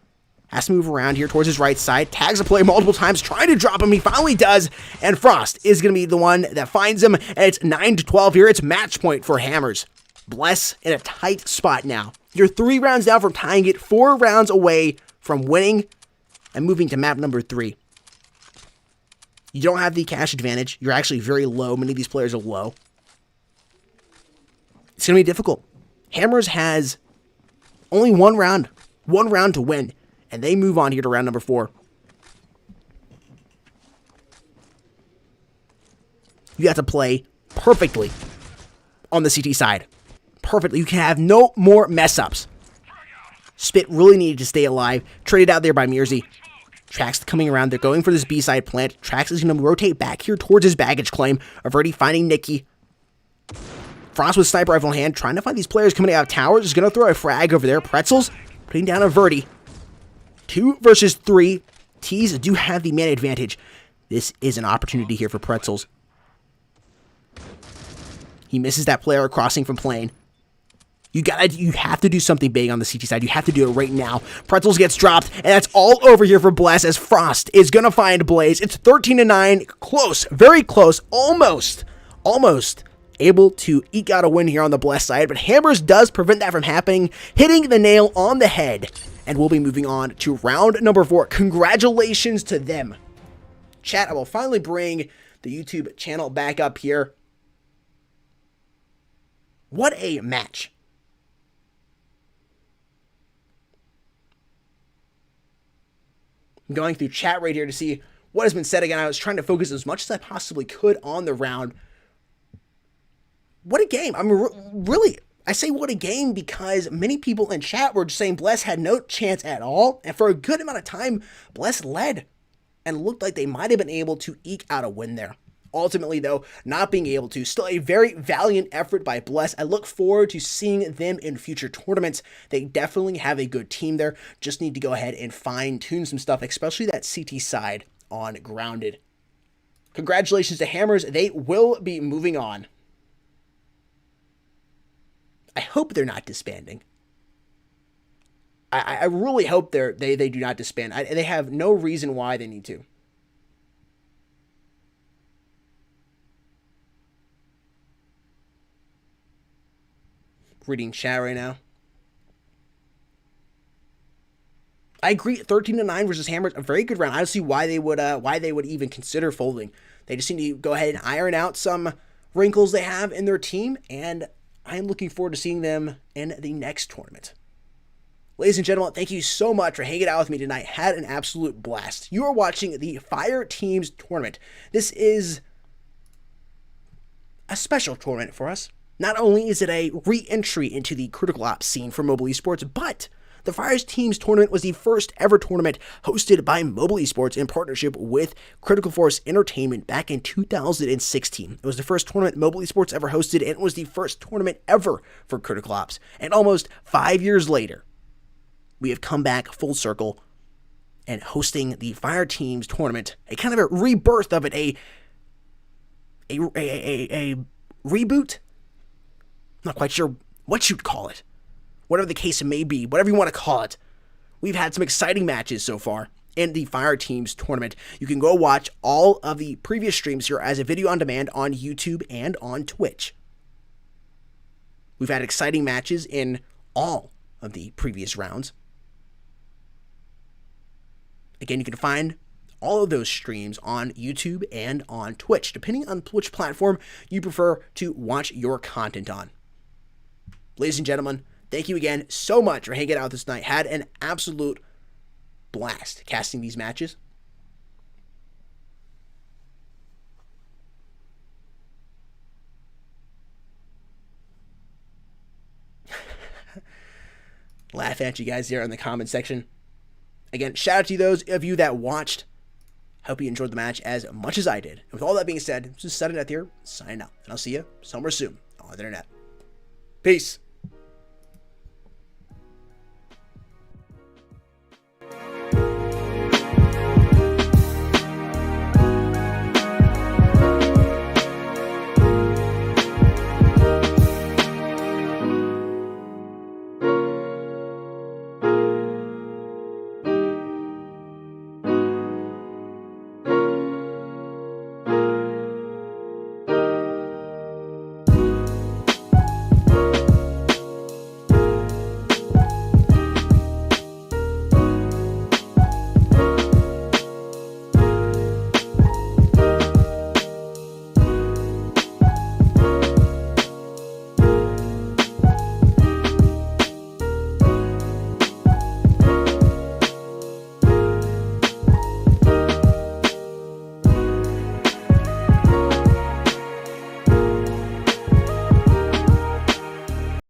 Has to move around here towards his right side. Tags a player multiple times, trying to drop him. He finally does. And Frost is going to be the one that finds him. And it's 9-12 here. It's match point for Hammers. Bless in a tight spot now. You're 3 rounds down from tying it, 4 rounds away from winning and moving to map number 3. You don't have the cash advantage. You're actually very low. Many of these players are low. It's going to be difficult. Hammers has only 1 round. 1 round to win. And they move on here to round number 4. You have to play perfectly on the CT side. Perfectly. You can have no more mess-ups. Spit really needed to stay alive. Traded out there by Mirzi. Trax coming around. They're going for this B-side plant. Trax is going to rotate back here towards his baggage claim. Averti finding Nikki. Frost with sniper rifle in hand. Trying to find these players coming out of towers. Is going to throw a frag over there. Pretzels putting down Averti. 2 versus 3. T's do have the man advantage. This is an opportunity here for Pretzels. He misses that player crossing from plane. You have to do something big on the CT side. You have to do it right now. Pretzels gets dropped, and that's all over here for Bless as Frost is going to find Blaze. It's 13-9. Close. Very close. Almost able to eke out a win here on the Bless side, but Hammers does prevent that from happening, hitting the nail on the head. And we'll be moving on to round number 4. Congratulations to them. Chat, I will finally bring the YouTube channel back up here. What a match. I'm going through chat right here to see what has been said again. I was trying to focus as much as I possibly could on the round. What a game. I mean, really, I say what a game because many people in chat were just saying Bless had no chance at all. And for a good amount of time, Bless led and looked like they might have been able to eke out a win there. Ultimately, though, not being able to. Still a very valiant effort by Bless. I look forward to seeing them in future tournaments. They definitely have a good team there. Just need to go ahead and fine-tune some stuff, especially that CT side on Grounded. Congratulations to Hammers. They will be moving on. I hope they're not disbanding. I really hope they do not disband. They have no reason why they need to. Reading chat right now. I agree. 13-9 versus Hammers, a very good round. I don't see why they would even consider folding. They just need to go ahead and iron out some wrinkles they have in their team, and I am looking forward to seeing them in the next tournament. Ladies and gentlemen, thank you so much for hanging out with me tonight. Had an absolute blast. You are watching the Fireteams tournament. This is a special tournament for us. Not only is it a re-entry into the critical ops scene for mobile esports, but the Fireteams tournament was the first ever tournament hosted by Mobile Esports in partnership with Critical Force Entertainment back in 2016. It was the first tournament Mobile Esports ever hosted, and it was the first tournament ever for Critical Ops. And almost 5 years later, we have come back full circle and hosting the Fireteams tournament, a kind of a rebirth of it, a reboot? Not quite sure what you'd call it. Whatever the case may be, whatever you want to call it. We've had some exciting matches so far in the Fireteams tournament. You can go watch all of the previous streams here as a video on demand on YouTube and on Twitch. We've had exciting matches in all of the previous rounds. Again, you can find all of those streams on YouTube and on Twitch, depending on which platform you prefer to watch your content on. Ladies and gentlemen, thank you again so much for hanging out this night. Had an absolute blast casting these matches. Laugh at you guys there in the comment section. Again, shout out to those of you that watched. Hope you enjoyed the match as much as I did. And with all that being said, just setting it here, signing out. And I'll see you somewhere soon on the internet. Peace.